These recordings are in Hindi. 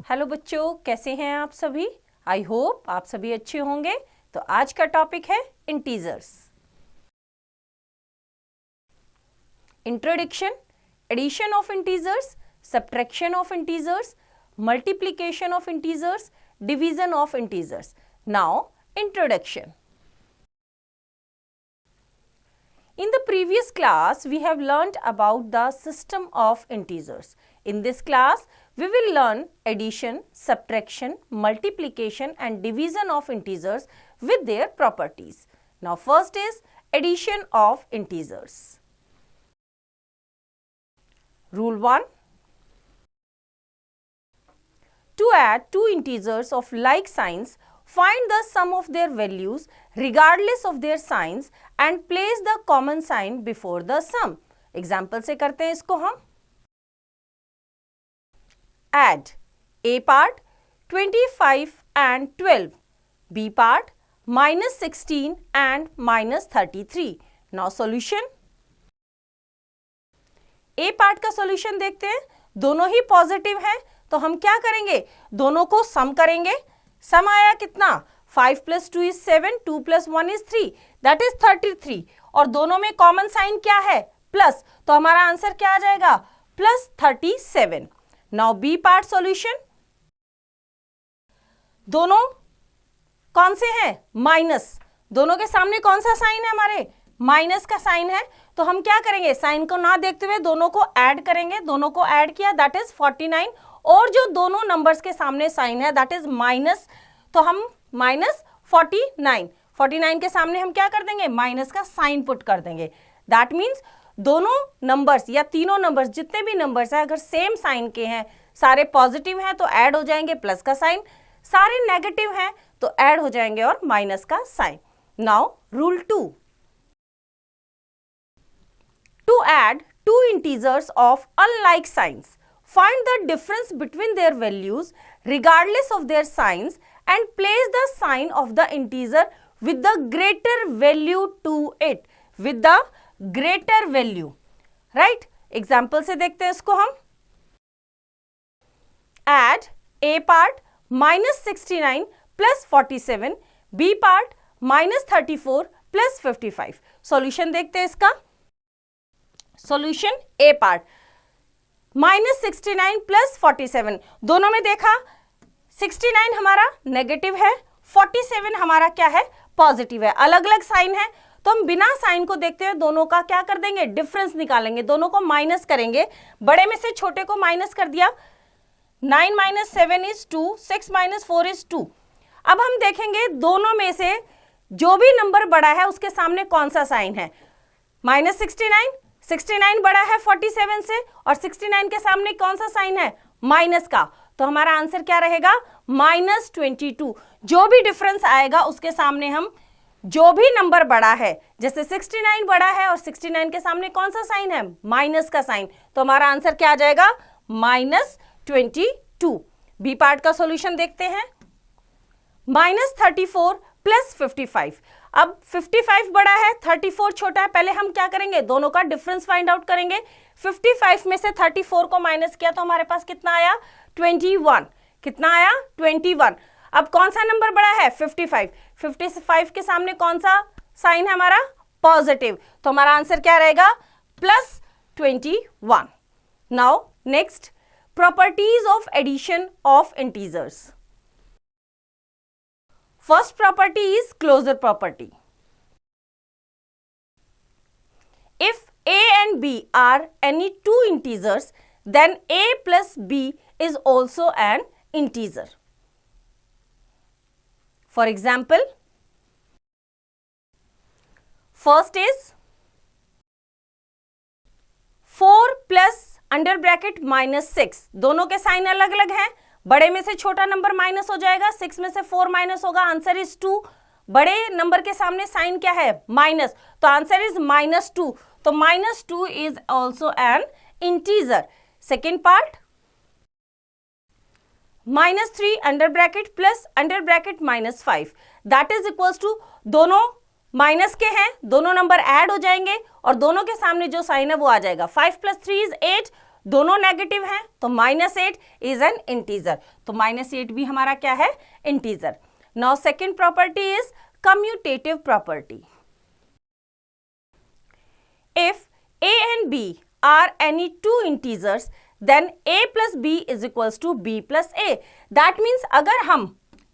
हेलो बच्चों, कैसे हैं आप सभी। आई होप आप सभी अच्छे होंगे। तो आज का टॉपिक है integers. Introduction, addition of integers, subtraction of integers, multiplication of integers, division of integers. Now introduction. In the previous class, we have learnt about the system of integers. In this class, we will learn addition, subtraction, multiplication and division of integers with their properties. Now, first is addition of integers. Rule 1. To add two integers of like signs, find the sum of their values regardless of their signs and place the common sign before the sum. Example से करते हैं इसको हम. Add A part 25 and 12, B part minus 16 and minus 33. Now solution. A part का solution देखते हैं. दोनों ही पॉजिटिव हैं तो हम क्या करेंगे, दोनों को सम करेंगे. सम आया कितना, 5 + 2 = 7, 2 + 1 = 3, दैट इज 33. और दोनों में कॉमन साइन क्या है, प्लस, तो हमारा आंसर क्या आ जाएगा, +37. Now B part solution. दोनों कौन से हैं, माइनस. दोनों के सामने कौन सा साइन है, हमारे माइनस का साइन है. तो हम क्या करेंगे, साइन को ना देखते हुए दोनों को ऐड करेंगे. दोनों को ऐड किया, दैट इज 49. और जो दोनों नंबर्स के सामने साइन है दैट इज माइनस, तो हम -49 के सामने हम क्या कर देंगे, माइनस का साइन पुट कर देंगे. दैट मीन्स दोनों नंबर्स या तीनों नंबर्स जितने भी नंबर्स हैं अगर सेम साइन के हैं, सारे पॉजिटिव हैं तो ऐड हो जाएंगे प्लस का साइन, सारे नेगेटिव हैं तो ऐड हो जाएंगे और माइनस का sign. Now rule 2. To add two integers of unlike signs, find the difference between their values regardless of their signs and place the sign of the integer with the greater value to it. With the greater value. Right? Example से देखते हैं इसको हम. Add A part -69 + 47, B part -34 + 55. Solution देखते हैं इसका. Solution A part -69 + 47. दोनों में देखा 69 हमारा नेगेटिव है, 47 हमारा क्या है, पॉजिटिव है. अलग अलग साइन है तो हम बिना साइन को देखते हुए दोनों का क्या कर देंगे, डिफरेंस निकालेंगे. दोनों को माइनस करेंगे. बड़े में से छोटे को माइनस कर दिया. 9 - 7 = 2, 6 - 4 = 2. अब हम देखेंगे दोनों में से जो भी नंबर बड़ा है उसके सामने कौन सा साइन है. -69 बड़ा है 47 से और 69 के सामने कौन सा साइन है, माइनस का. तो हमारा आंसर क्या रहेगा, -22. जो भी डिफरेंस आएगा उसके सामने हम जो भी नंबर बड़ा है, जैसे 69 बड़ा है और 69 के सामने कौन सा साइन है, माइनस का साइन, तो हमारा आंसर क्या आ जाएगा, -22. बी पार्ट का सॉल्यूशन देखते हैं. -34 + 55. अब 55 बड़ा है, 34 छोटा है. पहले हम क्या करेंगे, दोनों का डिफरेंस फाइंड आउट करेंगे. 55 में से 34 को माइनस किया तो हमारे पास कितना आया, 21. कितना आया, 21. अब कौन सा नंबर बड़ा है, 55. 55 के सामने कौन सा साइन है हमारा, पॉजिटिव, तो हमारा आंसर क्या रहेगा, +21. Now next, properties of addition of integers. First property is closure property. If A and B are any two integers, then A + B is also an integer. For example, first is 4 + -6. दोनों के साइन अलग अलग हैं. बड़े में से छोटा नंबर माइनस हो जाएगा, 6 में से 4 माइनस होगा, आंसर इज 2. बड़े नंबर के सामने साइन क्या है, माइनस, तो आंसर इज -2. तो -2 is also an integer. Second part, -3 + -5, that is equals to, दोनों माइनस के हैं, दोनों नंबर ऐड हो जाएंगे और दोनों के सामने जो साइन है वो आ जाएगा. 5 + 3 = 8, दोनों नेगेटिव हैं तो -8 इज एन इंटीजर, तो -8 भी हमारा क्या है, integer. Now second property is commutative property. If a and b are any two integers then a plus b is equals to b plus a. That means अगर हम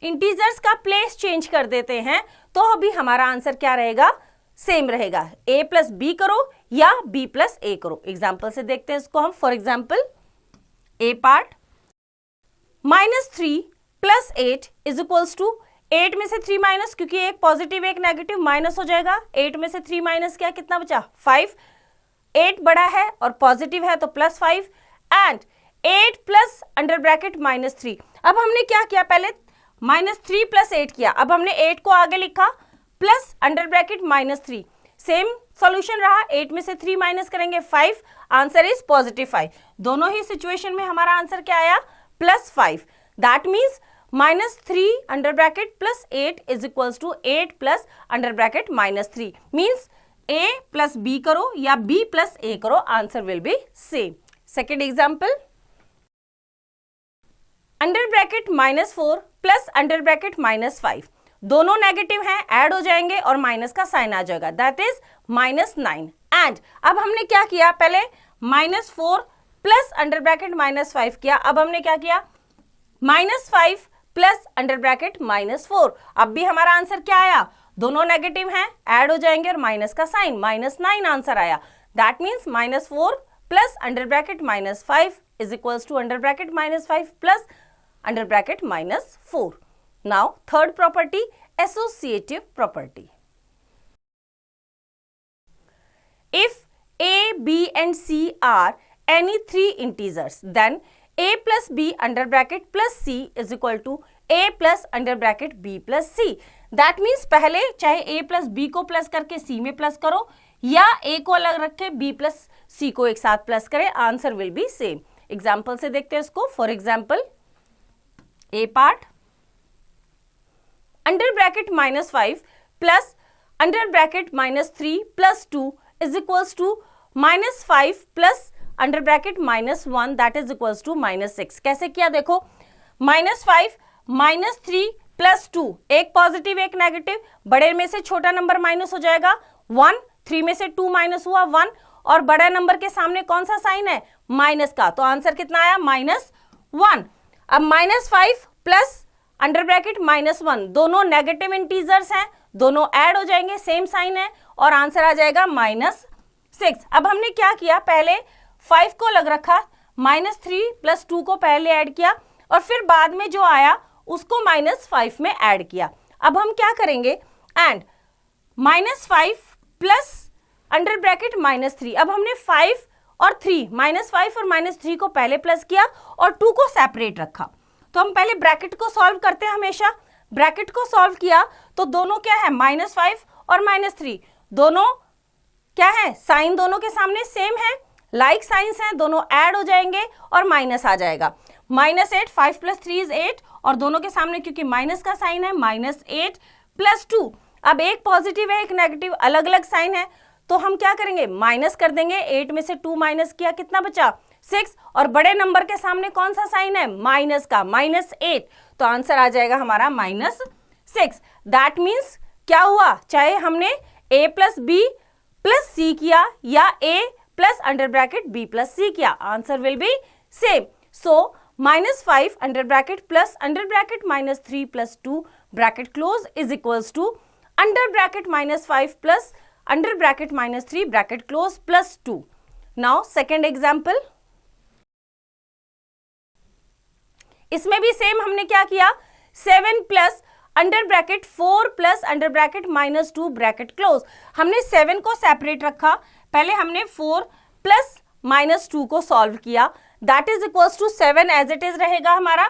इंटीजर्स का प्लेस चेंज कर देते हैं तो अभी हमारा आंसर क्या रहेगा, सेम रहेगा। a प्लस बी करो या b प्लस a करो। एग्जाम्पल से देखते हैं इसको हम। For example a part -3 plus 8 is equals to 8 में से 3 माइनस, क्योंकि एक पॉजिटिव एक नेगेटिव माइनस हो जाएगा। 8 में से 3 माइनस किया, कितना बचा, 5। 8 बड़ा है और पॉजिटिव है तो +5 एंड 8 प्लस अंडर ब्रैकेट -3। अब हमने क्या किया, पहले -3 प्लस 8 किया, अब हमने 8 को आगे लिखा plus under bracket -3। Same solution रहा, 8 में से 3 माइनस करेंगे 5, आंसर इज +5। दोनों ही सिचुएशन में हमारा आंसर क्या आया, +5। That means -3 under bracket plus 8 is equals to 8 plus under bracket -3। Means a plus b करो या b प्लस a करो, answer will be same. Second example, under bracket -4 plus under bracket -5, दोनों नेगेटिव हैं, ऐड हो जाएंगे और माइनस का साइन आ जाएगा, दैट इज -9। एंड अब हमने क्या किया, पहले -4 प्लस अंडर ब्रैकेट -5 किया, अब हमने क्या किया, -5 प्लस अंडर ब्रैकेट -4। अब भी हमारा आंसर क्या आया, दोनों नेगेटिव हैं, ऐड हो जाएंगे और माइनस का साइन, -9 आंसर आया। That means -4 plus under bracket -5 is equals to under bracket -5 plus under bracket -4। Now third property, associative property. If a, b and c are any three integers then a plus b under bracket plus c is equal to a plus under bracket b plus c. That means पहले चाहे a प्लस बी को प्लस करके c में प्लस करो या a को अलग रखे b प्लस c को एक साथ प्लस करें, answer will be same. Example से देखते हैं इसको। For example a part under bracket -5 plus under bracket -3 plus 2 is equals to -5 plus under bracket -1 that is equals to -6। कैसे किया देखो, -5 -3 प्लस 2, एक पॉजिटिव एक नेगेटिव, बड़े में से छोटा नंबर माइनस हो जाएगा 1, 3 में से 2 माइनस हुआ 1 और बड़ा नंबर के सामने कौन सा साइन है, माइनस का, तो आंसर कितना आया, -1। अब -5 प्लस अंडर ब्रैकेट -1, दोनों नेगेटिव इंटीजर्स हैं, दोनों ऐड हो जाएंगे, सेम साइन है और आंसर आ जाएगा -6। अब हमने क्या किया, पहले 5 को अलग रखा, -3 प्लस 2 को पहले ऐड किया और फिर बाद में जो आया उसको -5 में ऐड किया। अब हम क्या करेंगे, एंड -5 प्लस अंडर ब्रैकेट -3, अब हमने 5 और 3, -5 और -3 को पहले प्लस किया और 2 को सेपरेट रखा। तो हम पहले ब्रैकेट को सॉल्व करते हैं हमेशा। ब्रैकेट को सॉल्व किया तो दोनों क्या है, -5 और -3, दोनों क्या है, साइन दोनों के सामने सेम है, लाइक साइंस हैं, दोनों ऐड हो जाएंगे और माइनस आ जाएगा। -8, 5 + 3 = 8 और दोनों के सामने क्योंकि माइनस का साइन है, -8 + 2। अब एक पॉजिटिव है एक नेगेटिव, अलग अलग साइन है, तो हम क्या करेंगे, माइनस कर देंगे। 8 में से 2 माइनस किया, कितना बचा, 6 और बड़े नंबर के सामने कौन सा साइन है, माइनस का, -8, तो आंसर आ जाएगा हमारा -6। दैट मीन्स क्या हुआ, चाहे हमने a + b + c किया या a plus under bracket b + c किया, answer will be same. So -5 under bracket plus under bracket -3 + 2 bracket close is equals to under bracket -5 plus under bracket -3 bracket close + 2। Now second example, इसमें भी सेम हमने क्या किया, 7 plus under bracket 4 plus under bracket -2 bracket close. हमने 7 को सेपरेट रखा, पहले हमने 4 प्लस -2 को सॉल्व किया, that is equals to 7 as it is रहेगा हमारा,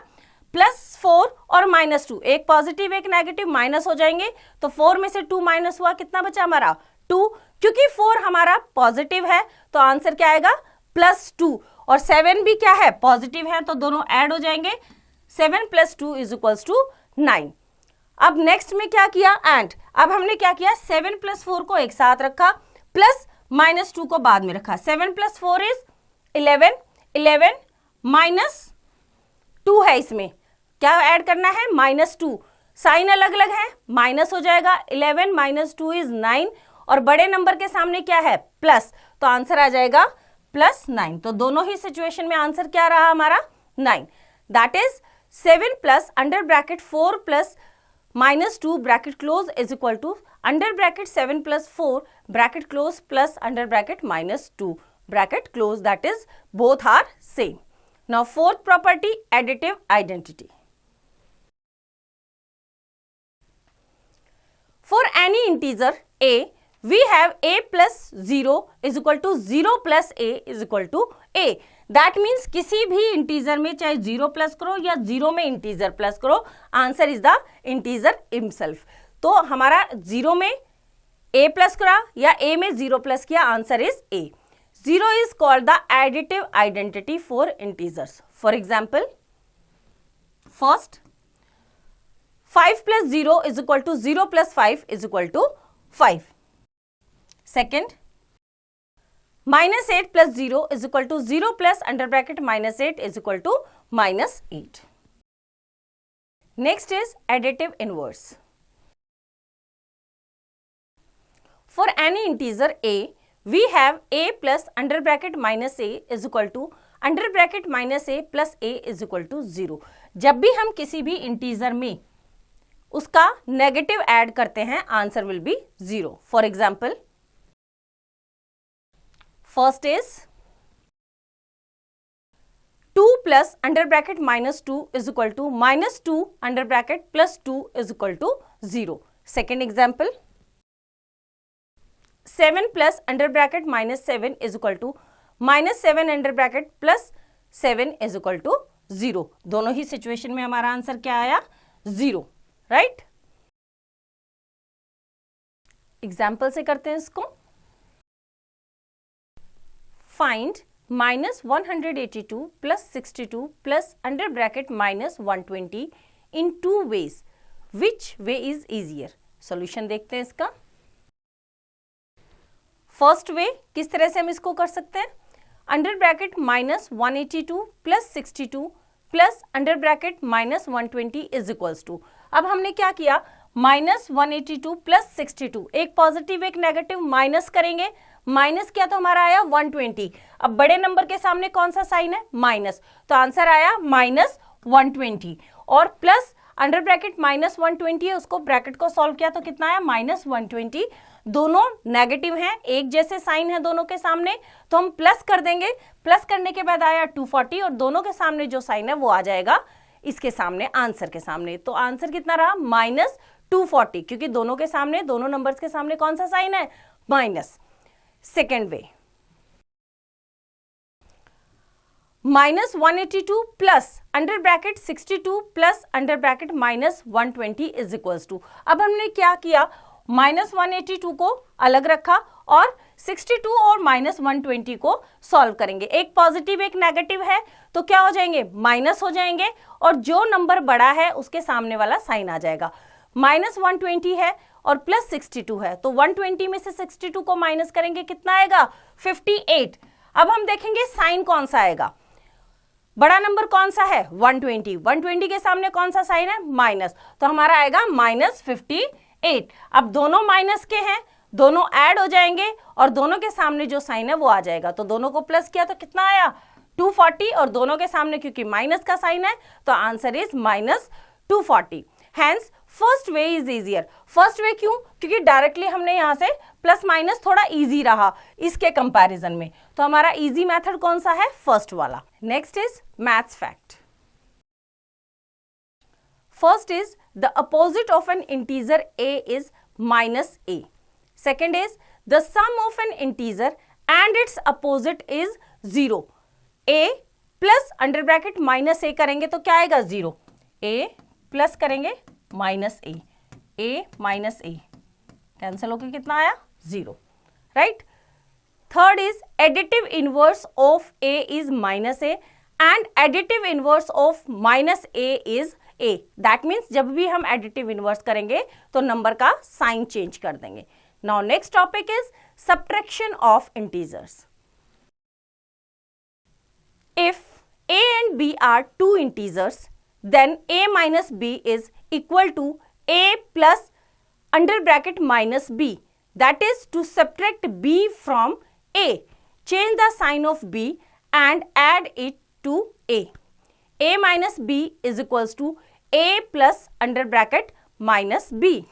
+4 और -2, एक पॉजिटिव एक नेगेटिव माइनस हो जाएंगे, तो 4 में से 2 माइनस हुआ, कितना बचा हमारा 2, क्योंकि 4 हमारा पॉजिटिव है तो आंसर क्या आएगा +2 और 7 भी क्या है, पॉजिटिव है, तो दोनों ऐड हो जाएंगे, 7 + 2 = 9। अब नेक्स्ट में क्या किया, एंड अब हमने क्या किया, 7 + 4 को एक साथ रखा प्लस -2 को बाद में रखा, 7 + 4 = 11, 11 माइनस 2 है, इसमें क्या ऐड करना है, -2, साइन अलग अलग है, माइनस हो जाएगा, 11 माइनस 2 इज 9, और बड़े नंबर के सामने क्या है, प्लस, तो आंसर आ जाएगा +9। तो दोनों ही सिचुएशन में आंसर क्या रहा हमारा, 9। That is 7 plus under bracket 4 plus -2 bracket close is equal to under bracket 7 plus 4 bracket close plus under bracket -2 bracket close, that is both are same. Now fourth property, additive identity. For any integer a, we have a plus 0 is equal to 0 plus a is equal to a. That means किसी भी इंटीजर में चाहे 0 प्लस करो या 0 में इंटीजर प्लस करो, answer is the integer himself. तो हमारा 0 में a प्लस करा या a में 0 प्लस किया, answer is a. 0 is called the additive identity for integers. For example, first 5 plus 0 is equal to 0 plus 5 is equal to 5. Second, -8 plus 0 is equal to 0 plus under bracket -8 is equal to -8. Next is additive inverse. For any integer a, we have a plus under bracket -a is equal to under bracket -a plus a is equal to 0. जब भी हम किसी भी इंटीजर में उसका नेगेटिव ऐड करते हैं, answer will be 0. For example, first is 2 plus under bracket -2 is equal to -2 under bracket +2 is equal to 0. Second example, 7 plus under bracket -7 is equal to -7 under bracket +7 is equal to 0. दोनों ही सिचुएशन में हमारा आंसर क्या आया, 0. राइट, एग्जाम्पल से करते हैं इसको. Find -182 plus 62 plus under bracket -120 in 2 ways. Which way is easier? Solution देखते हैं इसका. फर्स्ट वे किस तरह से हम इसको कर सकते हैं, under bracket -182 plus 62 plus under bracket -120 is equals to. अब हमने क्या किया, -182 प्लस 62, एक पॉजिटिव एक नेगेटिव माइनस करेंगे, माइनस किया तो हमारा आया 120. अब बड़े नंबर के सामने कौन सा साइन है, माइनस, तो आंसर आया -120. और प्लस अंडर ब्रैकेट -120 है, उसको ब्रैकेट को सॉल्व किया तो कितना आया, -120. दोनों नेगेटिव हैं, एक जैसे साइन है दोनों के सामने, तो हम प्लस कर देंगे. प्लस करने के बाद आया 240 और दोनों के सामने जो साइन है वो आ जाएगा इसके सामने, आंसर के सामने. तो आंसर कितना रहा, -240, क्योंकि दोनों के सामने, दोनों नंबर्स के सामने कौन सा साइन है, minus. Second way, -182 plus under bracket 62 plus under bracket -120 is equals to. अब हमने क्या किया, -182 को अलग रखा और 62 और -120 को सॉल्व करेंगे. एक पॉजिटिव एक नेगेटिव है तो क्या हो जाएंगे, माइनस हो जाएंगे, और जो नंबर बड़ा है उसके सामने वाला साइन आ जाएगा. -120 है और +62 है, तो 120 में से 62 को माइनस करेंगे, कितना आएगा, 58. अब हम देखेंगे साइन कौन सा आएगा, बड़ा नंबर कौन सा है, 120. 120 के सामने कौन सा साइन है, माइनस, तो हमारा आएगा -58. अब दोनों माइनस के हैं, दोनों ऐड हो जाएंगे और दोनों के सामने जो साइन है वो आ जाएगा. तो दोनों को प्लस किया तो कितना आया, 240, और दोनों के सामने क्योंकि माइनस का साइन है तो answer is -240. Hence first way is easier. First way क्यों, क्योंकि डायरेक्टली हमने यहां से प्लस माइनस थोड़ा इजी रहा इसके कंपैरिजन में, तो हमारा इजी मेथड कौन सा है, फर्स्ट वाला. Next is maths fact. First is the opposite of N integer a is -a. Second is the sum of an integer and its opposite is 0. a plus under bracket -a करेंगे तो क्या आएगा, 0. a प्लस करेंगे -a, a minus a cancel होकर कितना आया, 0. Right. Third is additive inverse of a is -a and additive inverse of -a is a. That means जब भी हम एडिटिव इनवर्स करेंगे तो नंबर का साइन चेंज कर देंगे. Now next topic is subtraction of integers. A and b are two integers, then a minus b is equal to a plus under bracket minus b. That is to subtract b from a. Change the sign of b and add it to a. A minus b is equals to a plus under bracket minus b.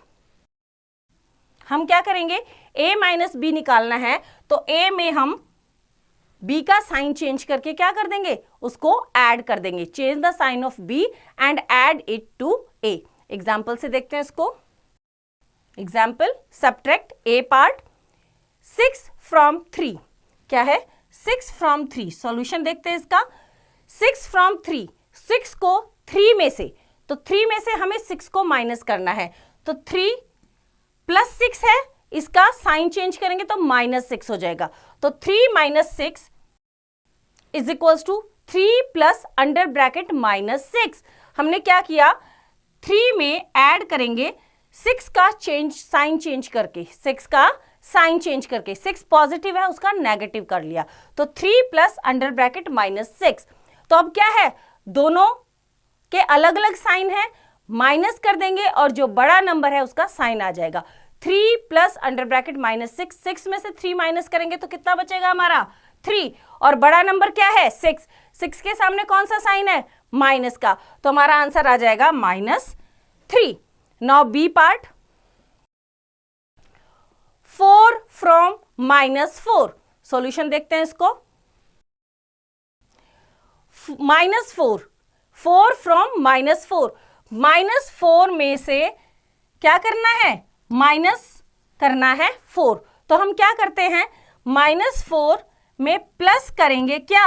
हम क्या करेंगे, a माइनस बी निकालना है तो a में हम b का साइन चेंज करके क्या कर देंगे, उसको ऐड कर देंगे. Change the sign of b and add it to a. Example से देखते हैं इसको. Example, subtract a part 6 from 3. क्या है, 6 फ्रॉम 3. सॉल्यूशन देखते हैं इसका. 6 फ्रॉम 3, 6 को 3 में से, तो 3 में से हमें 6 को माइनस करना है. तो 3 प्लस 6 है, इसका साइन चेंज करेंगे तो -6 हो जाएगा. तो 3 minus 6 is equals to 3 plus under bracket -6. हमने क्या किया, 3 में ऐड करेंगे 6 का साइन चेंज करके, 6 का साइन चेंज करके, 6 पॉजिटिव है उसका नेगेटिव कर लिया. तो 3 प्लस अंडर ब्रैकेट -6. तो अब क्या है, दोनों के अलग अलग साइन है, माइनस कर देंगे और जो बड़ा नंबर है उसका साइन आ जाएगा. 3 प्लस अंडर ब्रैकेट -6, 6 में से 3 माइनस करेंगे तो कितना बचेगा हमारा, 3. और बड़ा नंबर क्या है, 6. 6 के सामने कौन सा साइन है, माइनस का. तो हमारा आंसर आ जाएगा -3. Now B part, 4 from -4. Solution देखते हैं इसको. -4, 4 फ्रॉम -4. -4 में से क्या करना है, माइनस करना है 4. तो हम क्या करते हैं, -4 में प्लस करेंगे, क्या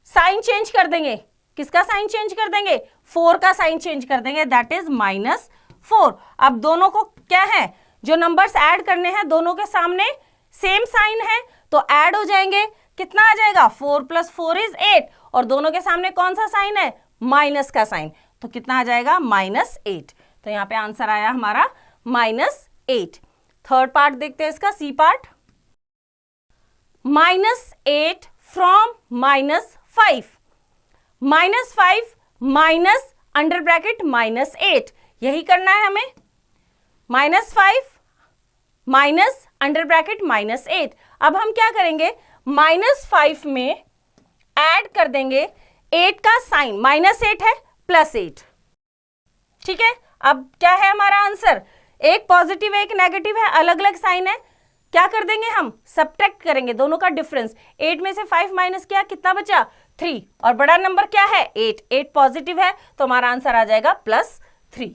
साइन चेंज कर देंगे. किसका साइन चेंज कर देंगे, 4 का साइन चेंज कर देंगे, दैट इज -4. अब दोनों को क्या है, जो नंबर्स ऐड करने हैं दोनों के सामने सेम साइन है तो ऐड हो जाएंगे. कितना आ जाएगा, 4 प्लस 4 इज 8. और दोनों के सामने कौन सा साइन है, माइनस का साइन. तो कितना आ जाएगा, -8. तो यहां पे आंसर आया हमारा -8. थर्ड पार्ट देखते हैं इसका, C part. -8 from -5. -5 minus under bracket -8. यही करना है हमें. -5 माइनस अंडर ब्रैकेट -8. अब हम क्या करेंगे, -5 में ऐड कर देंगे 8 का साइन. -8 है +8. ठीक है. अब क्या है हमारा आंसर, एक पॉजिटिव है एक नेगेटिव है, अलग अलग साइन है. क्या कर देंगे हम, सब्ट्रैक्ट करेंगे दोनों का डिफरेंस. 8 में से 5 माइनस किया, कितना बचा, 3. और बड़ा नंबर क्या है, 8. 8 पॉजिटिव है तो हमारा आंसर आ जाएगा +3.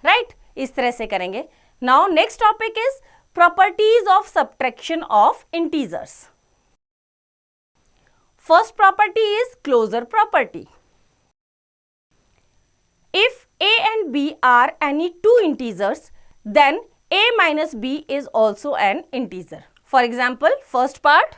राइट, इस तरह से करेंगे. Now next topic is properties of subtraction of integers. First property is closure property. If a and b are any two integers, then a minus b is also an integer. For example, first part,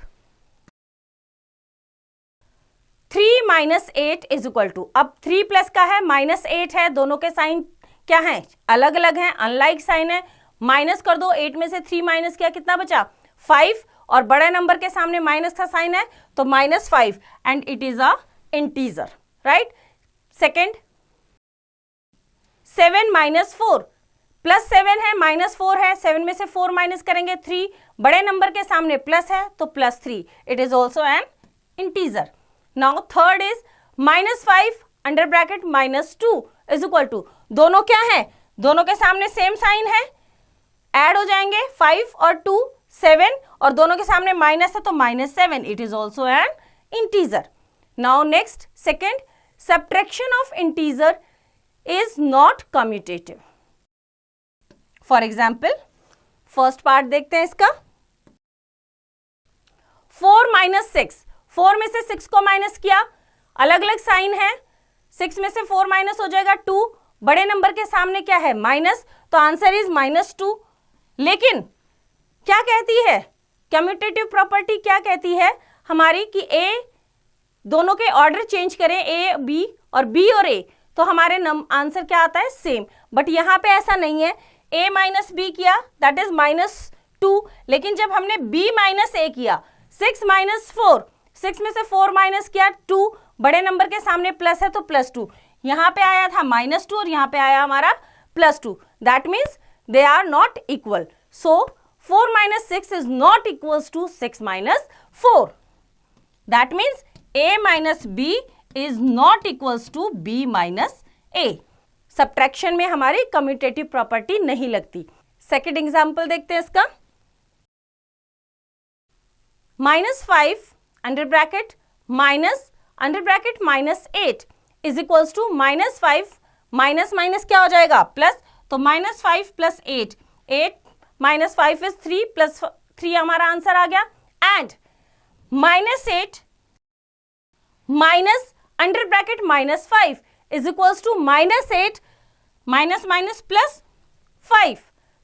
3 minus 8 is equal to, अब 3 प्लस का है, -8 है, दोनों के साइन क्या हैं, अलग अलग हैं, अनलाइक साइन है. माइनस कर दो, 8 में से 3 माइनस किया, कितना बचा, 5. और बड़ा नंबर के सामने माइनस का साइन है तो -5 and it is a integer. Right. Second, 7 minus 4 +7 है, -4 है, 7 में से 4 माइनस करेंगे 3. बड़े नंबर के सामने प्लस है तो +3. It is also an integer. Now third is -5 under bracket -2 is equal to, दोनों क्या है, दोनों के सामने सेम साइन है, ऐड हो जाएंगे 5 और 2 7. और दोनों के सामने माइनस है तो -7. It is also an integer. Now next, second, subtraction of integer is not commutative. For example, first part देखते हैं इसका. 4 minus 6, 4 में से 6 को माइनस किया, अलग अलग साइन है, 6 में से 4 माइनस हो जाएगा 2. बड़े नंबर के सामने क्या है, माइनस, तो आंसर इज -2. लेकिन क्या कहती है कम्यूटेटिव प्रॉपर्टी, क्या कहती है हमारी कि a, दोनों के ऑर्डर चेंज करें, a b और b और a, तो हमारे आंसर क्या आता है, सेम. बट यहां पे ऐसा नहीं है, a माइनस बी किया दैट इज -2. लेकिन जब हमने b माइनस a किया, 6 माइनस 4 6 में से 4 माइनस किया 2, बड़े नंबर के सामने प्लस है तो +2, यहां पे आया था -2 और यहां पे आया हमारा +2, that means they are not equal. So 4 minus 6 is not equals to 6 minus 4. That means A minus B is not equals to B minus A. Subtraction में हमारी commutative property नहीं लगती. Second example देखते हैं इसका. -5 under bracket -8 is equals to -5 minus क्या हो जाएगा प्लस, तो -5 plus 8 -5 is 3 plus 3 हमारा आंसर आ गया. And -8 minus under bracket -5 is equals to -8 minus plus 5.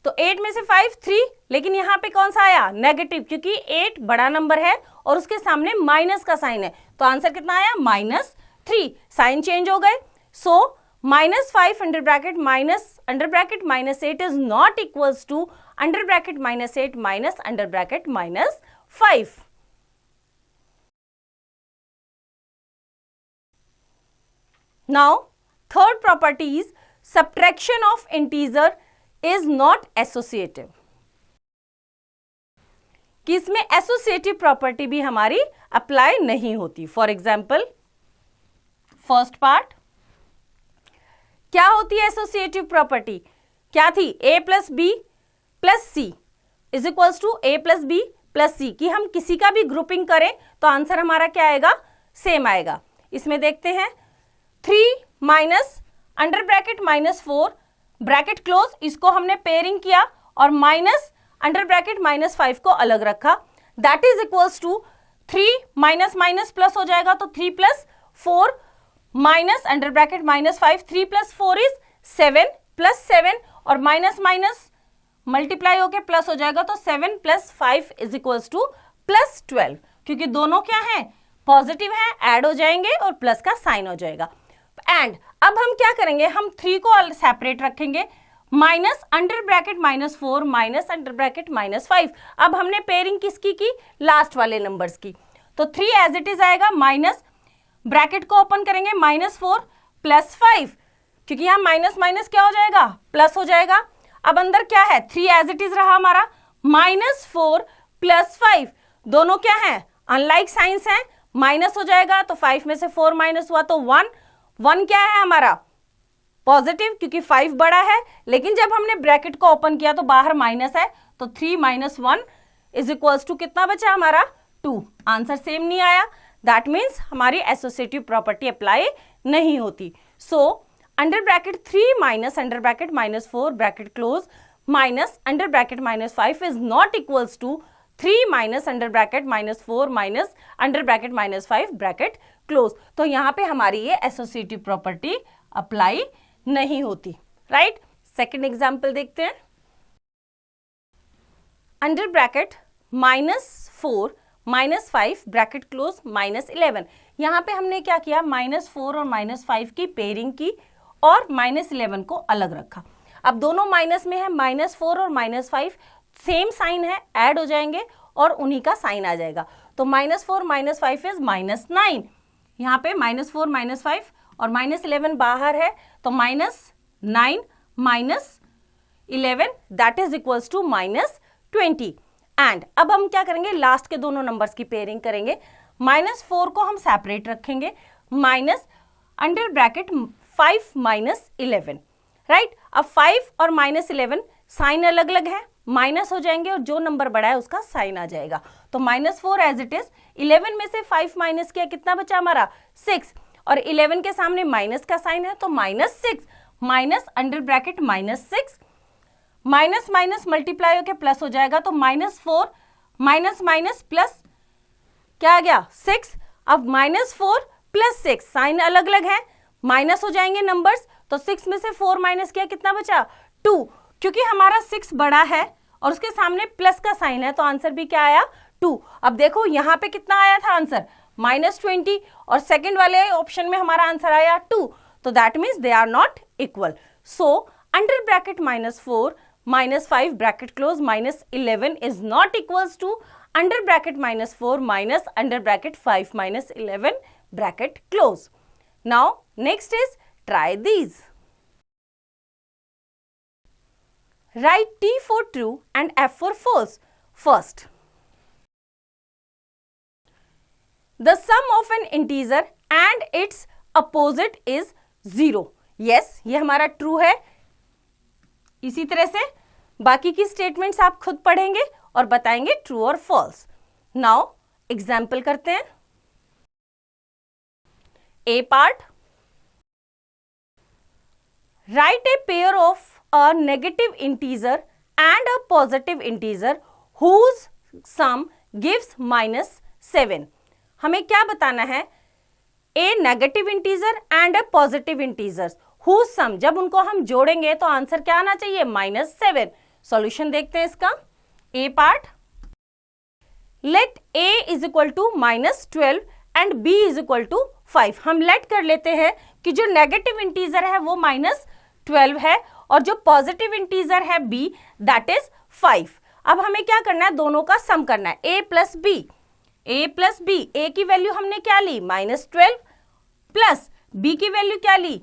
तो 8 में से 5 3, लेकिन यहां पे कौन सा आया नेगेटिव, क्योंकि 8 बड़ा नंबर है और उसके सामने माइनस का साइन है, तो आंसर कितना आया -3. साइन चेंज हो गए. So -5 under bracket -8 is not equals to under bracket -8 minus under bracket -5. Now third property is subtraction of integer is not associative, कि इसमें एसोसिएटिव प्रॉपर्टी भी हमारी अप्लाई नहीं होती. फॉर एग्जाम्पल फर्स्ट पार्ट, क्या होती है एसोसिएटिव प्रॉपर्टी, क्या थी a plus b plus c is equals to a plus b plus c, कि हम किसी का भी ग्रुपिंग करें तो आंसर हमारा क्या आएगा, सेम आएगा. इसमें देखते हैं 3 minus under bracket -4 bracket close, इसको हमने पेयरिंग किया और माइनस अंडर ब्रैकेट -5 को अलग रखा. That is equals to 3 minus plus हो जाएगा, तो 3 + 4 माइनस अंडर ब्रैकेट -5, 3 + 4 इज 7 + 7 और माइनस मल्टीप्लाई होके प्लस हो जाएगा, तो 7 + 5 इज इक्वल्स टू +12, क्योंकि दोनों क्या हैं पॉजिटिव हैं, ऐड हो जाएंगे और प्लस का साइन हो जाएगा. एंड अब हम क्या करेंगे, हम 3 को सेपरेट रखेंगे, minus under bracket -4 minus under bracket -5. अब हमने पेयरिंग किसकी की, लास्ट वाले नंबर्स की, तो 3 एज इट इज आएगा, माइनस ब्रैकेट को ओपन करेंगे -4 + 5, क्योंकि यहां माइनस क्या हो जाएगा प्लस हो जाएगा. अब अंदर क्या है 3 एज इट इज रहा हमारा, -4 + 5, दोनों क्या है अनलाइक साइंस हैं, माइनस हो जाएगा, तो 5 में से 4 माइनस हुआ तो 1 क्या है हमारा पॉजिटिव, क्योंकि 5 बड़ा है, लेकिन जब हमने ब्रैकेट को ओपन किया तो बाहर माइनस है, तो 3 - 1 इज इक्वल्स टू कितना बचा हमारा 2. आंसर सेम नहीं आया, दैट मीन्स हमारी एसोसिएटिव प्रॉपर्टी अप्लाई नहीं होती. So under bracket 3 minus under bracket -4 bracket close minus under bracket -5 is not equals to 3 minus under bracket -4 minus under bracket -5 bracket close. तो यहां पे हमारी ये एसोसिएटिव प्रॉपर्टी अप्लाई नहीं होती. राइट. सेकेंड एग्जाम्पल देखते हैं. अंडर ब्रैकेट -4 -5 ब्रैकेट क्लोज -11, यहां पे हमने क्या किया -4 और -5 की पेयरिंग की और -11 को अलग रखा. अब दोनों माइनस में है, -4 और -5 सेम साइन है, ऐड हो जाएंगे और उन्हीं का साइन आ जाएगा, तो -4 - 5 इज -9. यहाँ पे -4 -5 और -11 बाहर है, तो -9 -11 that is equals to -20. And अब हम क्या करेंगे, लास्ट के दोनों नंबर्स की पेयरिंग करेंगे. -4 को हम सेपरेट रखेंगे, माइनस अंडर ब्रैकेट 5 - 11. राइट. अब 5 और -11 साइन अलग अलग है, माइनस हो जाएंगे और जो नंबर बड़ा है उसका साइन आ जाएगा, तो -4 एज इट इज. 11 में से 5 माइनस किया, कितना बचा हमारा 6, और 11 के सामने माइनस का साइन है, तो -6 minus under bracket -6 minus multiply होके प्लस हो जाएगा, तो -4 माइनस प्लस क्या आ गया 6. अब -4 + 6 साइन अलग अलग है, माइनस हो जाएंगे नंबर्स, तो 6 में से 4 माइनस किया, कितना बचा 2, क्योंकि हमारा 6 बड़ा है और उसके सामने प्लस का साइन है, तो आंसर भी क्या आया 2. अब देखो यहाँ पे कितना आया था आंसर -20 और सेकंड वाले ऑप्शन में हमारा आंसर आया 2, तो that means they are not equal. So under bracket -4 -5 bracket close -11 is not equals to under bracket -4 minus under bracket 5 minus 11 bracket close. Now next is try these. Write T for true and F for false. First, the sum of an integer and its opposite is 0. Yes, ये हमारा true है. इसी तरह से बाकी की स्टेटमेंट्स आप खुद पढ़ेंगे और बताएंगे ट्रू और फॉल्स. नाउ एग्जाम्पल करते हैं. A part, right a pair of a negative integer and a positive integer whose sum gives -7. हमें क्या बताना है? a negative integer and a positive integers whose sum, जब उनको हम जोड़ेंगे तो आंसर क्या आना चाहिए? -7. सॉल्यूशन देखते हैं इसका. a part, let a is equal to -12 and b is equal to 5. हम लेट कर लेते हैं कि जो नेगेटिव इंटीजर है वो -12 है और जो पॉजिटिव इंटीजर है b दैट इज 5. अब हमें क्या करना है? दोनों का सम करना है. a plus b, a plus b, a की वैल्यू हमने क्या ली? -12 प्लस b की वैल्यू क्या ली?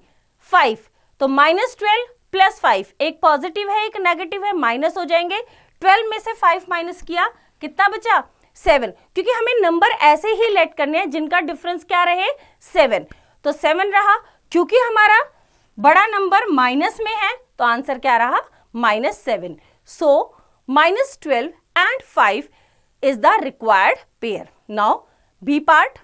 5. तो -12 प्लस 5, एक पॉजिटिव है एक नेगेटिव है, माइनस हो जाएंगे. 12 में से 5 माइनस किया, कितना बचा? 7. क्योंकि हमें नंबर ऐसे ही लेट करने हैं जिनका डिफरेंस क्या रहे? 7. तो 7 रहा. क्योंकि हमारा बड़ा नंबर माइनस में है तो आंसर क्या रहा? -7. सो -12 and 5 is the required pair. Now B part,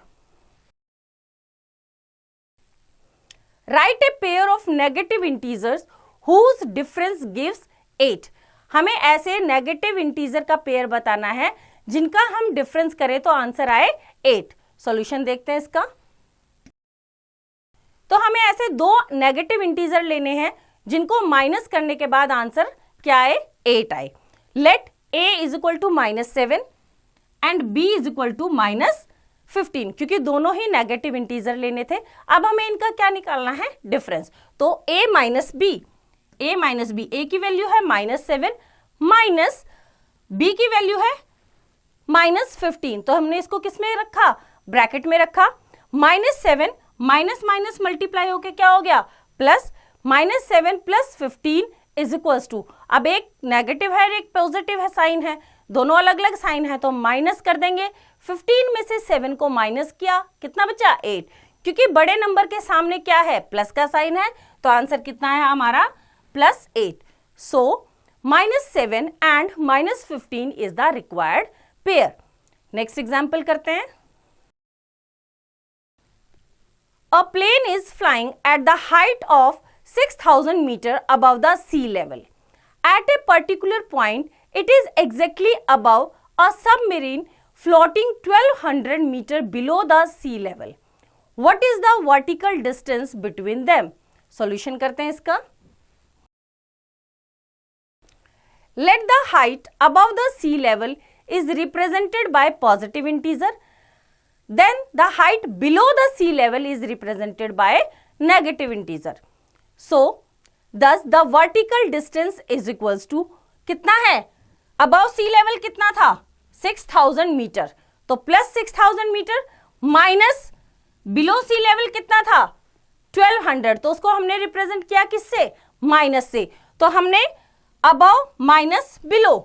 write a pair of negative integers whose difference gives 8. हमें ऐसे नेगेटिव इंटीजर का पेयर बताना है जिनका हम डिफरेंस करें तो आंसर आए 8. सॉल्यूशन देखते हैं इसका. तो हमें ऐसे दो नेगेटिव इंटीजर लेने हैं जिनको माइनस करने के बाद आंसर क्या आए? 8 आए. Let a is equal to -7 and b is equal to -15, क्योंकि दोनों ही नेगेटिव इंटीजर लेने थे. अब हमें इनका क्या निकालना है? डिफरेंस. तो a माइनस b, a की वैल्यू है -7 माइनस b की वैल्यू है -15. तो हमने इसको किस में रखा? ब्रैकेट में रखा. -7 माइनस माइनस मल्टीप्लाई होके क्या हो गया? Plus. -7 plus 15 is equals to, अब एक नेगेटिव है एक पॉजिटिव है, साइन है, दोनों अलग अलग साइन है तो माइनस कर देंगे. 15 में से 7 को माइनस किया, कितना बचा? 8. क्योंकि बड़े नंबर के सामने क्या है? प्लस का साइन है तो आंसर कितना है हमारा? +8. सो -7 and -15 is the required pair. Next example करते हैं. A plane is flying at the height of 6,000 meter above the sea level. At a particular point, it is exactly above a submarine floating 1,200 meter below the sea level. What is the vertical distance between them? Solution करते हैं इसका. Let the height above the sea level is represented by positive integer. Then the height below the sea level is represented by negative integer. So, thus the vertical distance is equals to कितना है? Above sea level कितना था? 6,000 मीटर. तो प्लस 6,000 मीटर माइनस बिलो सी लेवल कितना था? 1200. तो उसको हमने रिप्रेजेंट किया किससे? माइनस से. तो हमने अबव माइनस बिलो.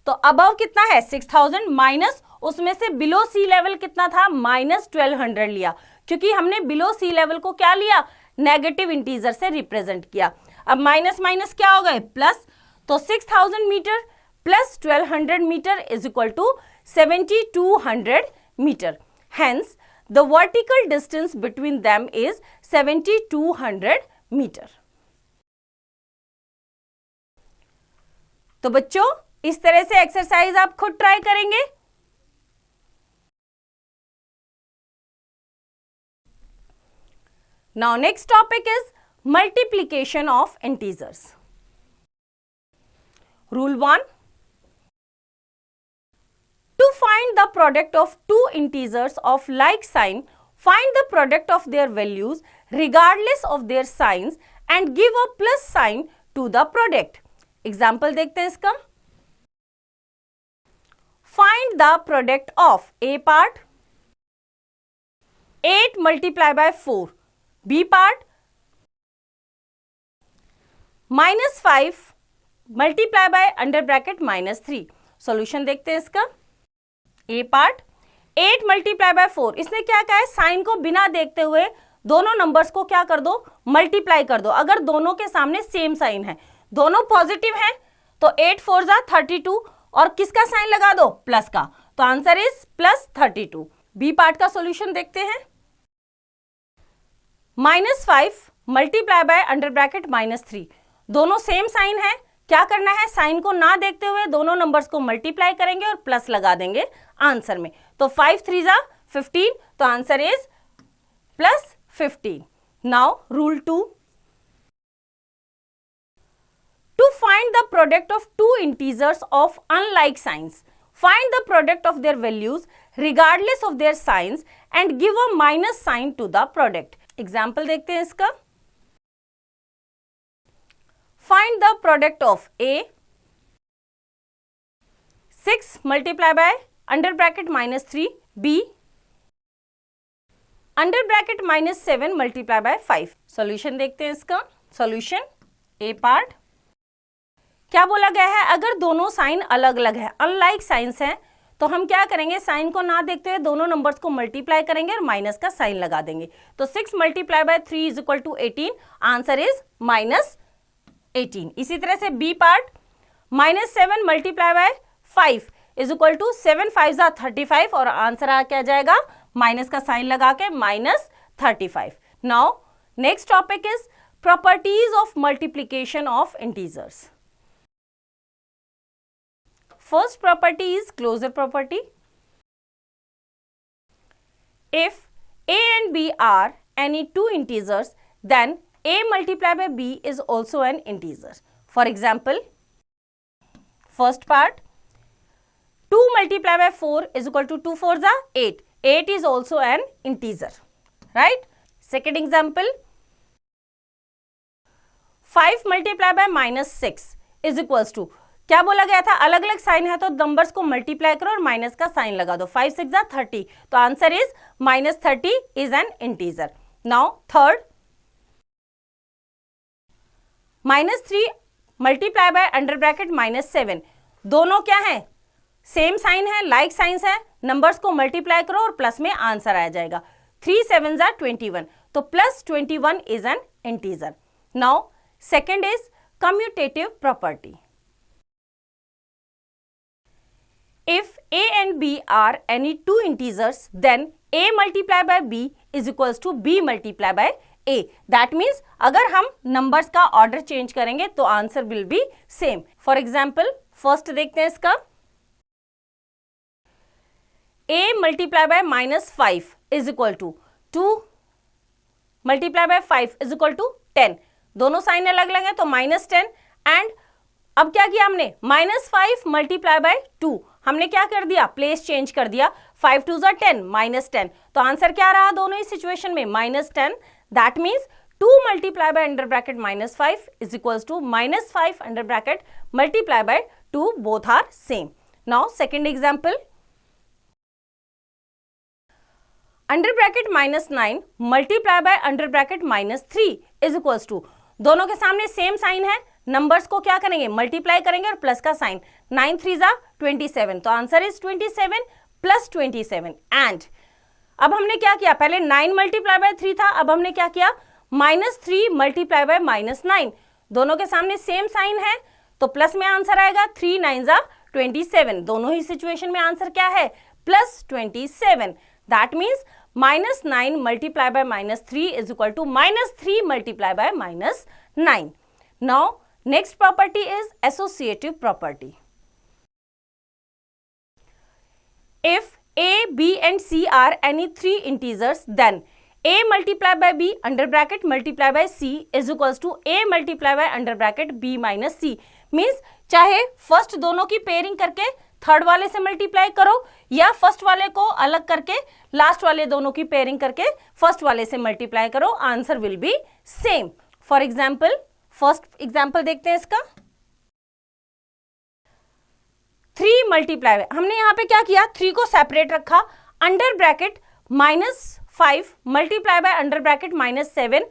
तो अबव कितना है? 6,000 माइनस उसमें से बिलो सी लेवल कितना था? -1200 लिया, क्योंकि हमने बिलो सी लेवल को क्या लिया? नेगेटिव इंटीजर से रिप्रेजेंट किया. अब माइनस माइनस क्या हो गए? प्लस. तो 6,000 metre plus 1200 metre is equal to 7,200 metre. Hence the vertical distance between them is 7,200 metre. तो बच्चों इस तरह से एक्सरसाइज आप खुद ट्राई करेंगे. Now next topic is multiplication of integers. Rule 1. To find the product of two integers of like sign, find the product of their values regardless of their signs and give a plus sign to the product. Example देखते हैं इसका. Find the product of A part 8 multiply by 4, B part -5 multiply by under bracket -3। Solution देखते हैं इसका। ए पार्ट 8 मल्टीप्लाई बाय 4, इसने क्या कहा है, साइन को बिना देखते हुए दोनों नंबर्स को क्या कर दो, मल्टीप्लाई कर दो। अगर दोनों के सामने सेम साइन है, दोनों पॉजिटिव है, तो 8 4 जा 32 और किसका साइन लगा दो, प्लस का, तो आंसर इज +32। बी पार्ट का सॉल्यूशन देखते हैं। -5 मल्टीप्लाई बाय अंडर ब्रैकेट -3, दोनों सेम साइन है, क्या करना है, साइन को ना देखते हुए दोनों नंबर्स को मल्टीप्लाई करेंगे और प्लस लगा देंगे आंसर में। तो 5 3 जा 15, तो answer is +15। Now rule 2, to find the product of two integers of unlike signs, find the product of their values regardless of their signs and give a minus sign to the product। Example देखते हैं इसका। Find the product of a 6 multiply by under bracket -3, b under bracket -7 multiply by 5। Solution देखते हैं इसका। सॉल्यूशन ए पार्ट, क्या बोला गया है, अगर दोनों साइन अलग अलग है, अनलाइक साइंस हैं, तो हम क्या करेंगे, साइन को ना देखते हुए दोनों नंबर्स को मल्टीप्लाई करेंगे और माइनस का साइन लगा देंगे। तो 6 multiply by 3 is equal to 18, answer is -18। इसी तरह से B part, -7 multiply by 5 is equal to 7 5 जा 35 और आंसर आ क्या जाएगा, माइनस का साइन लगा के -35। Now next topic is properties of multiplication of integers. First property is closure property. If a and b are any two integers, then a multiplied by b is also an integer. For example, first part, 2 multiplied by 4 is equal to 2 4 जा 8. 8 is also an integer, right? Second example, 5 multiplied by -6 is equals to, क्या बोला गया था, अलग अलग साइन है तो नंबर्स को मल्टीप्लाई करो और माइनस का साइन लगा दो। 5 6 जा 30, तो answer is -30 is an integer. Now third, -3 multiply by under bracket -7, दोनों क्या है, सेम साइन है, लाइक साइंस है, नंबर्स को मल्टीप्लाई करो और प्लस में आंसर आ जाएगा। 3 7 जा 21, तो +21 is an integer. Now second is commutative property. If a and b are any two integers, then a multiplied by b is equals to b multiplied by a. That means अगर हम numbers का order change करेंगे तो answer will be same. For example, first देखते हैं इसका। a multiplied by -5 is equal to 2 multiplied by 5 is equal to 10. दोनों साइन अलग अलग है तो -10, एंड अब क्या किया हमने, -5 मल्टीप्लाई बाय 2, हमने क्या कर दिया, प्लेस चेंज कर दिया। 5 2 जा 10, -10, तो आंसर क्या रहा दोनों ही सिचुएशन में, -10। That means 2 multiply by under bracket -5 is equals to -5 under bracket multiply by 2, both are same. Now second example, under bracket -9 multiply by under bracket -3 is equals to, दोनों के सामने सेम साइन है, नंबर्स को क्या करेंगे, मल्टीप्लाई करेंगे और प्लस का साइन। 9 3 जा 27, तो आंसर इज 27 + 27। एंड अब हमने क्या किया, पहले 9 मल्टीप्लाई बाय 3 था, अब हमने क्या किया, -3 मल्टीप्लाई बाय -9, दोनों के सामने सेम साइन है तो प्लस में आंसर आएगा। 3 9 जा 27, दोनों ही सिचुएशन में आंसर क्या है, +27। That means -9 multiply by -3 is equal to -3 multiply by -9। Now next property is associative property. If a, b and c are any three integers, then a multiplied by b under bracket multiplied by c is equals to a multiplied by under bracket b minus c. Means चाहे फर्स्ट दोनों की पेयरिंग करके थर्ड वाले से मल्टीप्लाई करो या फर्स्ट वाले को अलग करके लास्ट वाले दोनों की पेयरिंग करके फर्स्ट वाले से मल्टीप्लाई करो, answer will be same. For example, first example देखते हैं इसका। 3 मल्टीप्लाई बाय, हमने यहाँ पे क्या किया, 3 को सेपरेट रखा, under bracket -5 multiply by under bracket -7,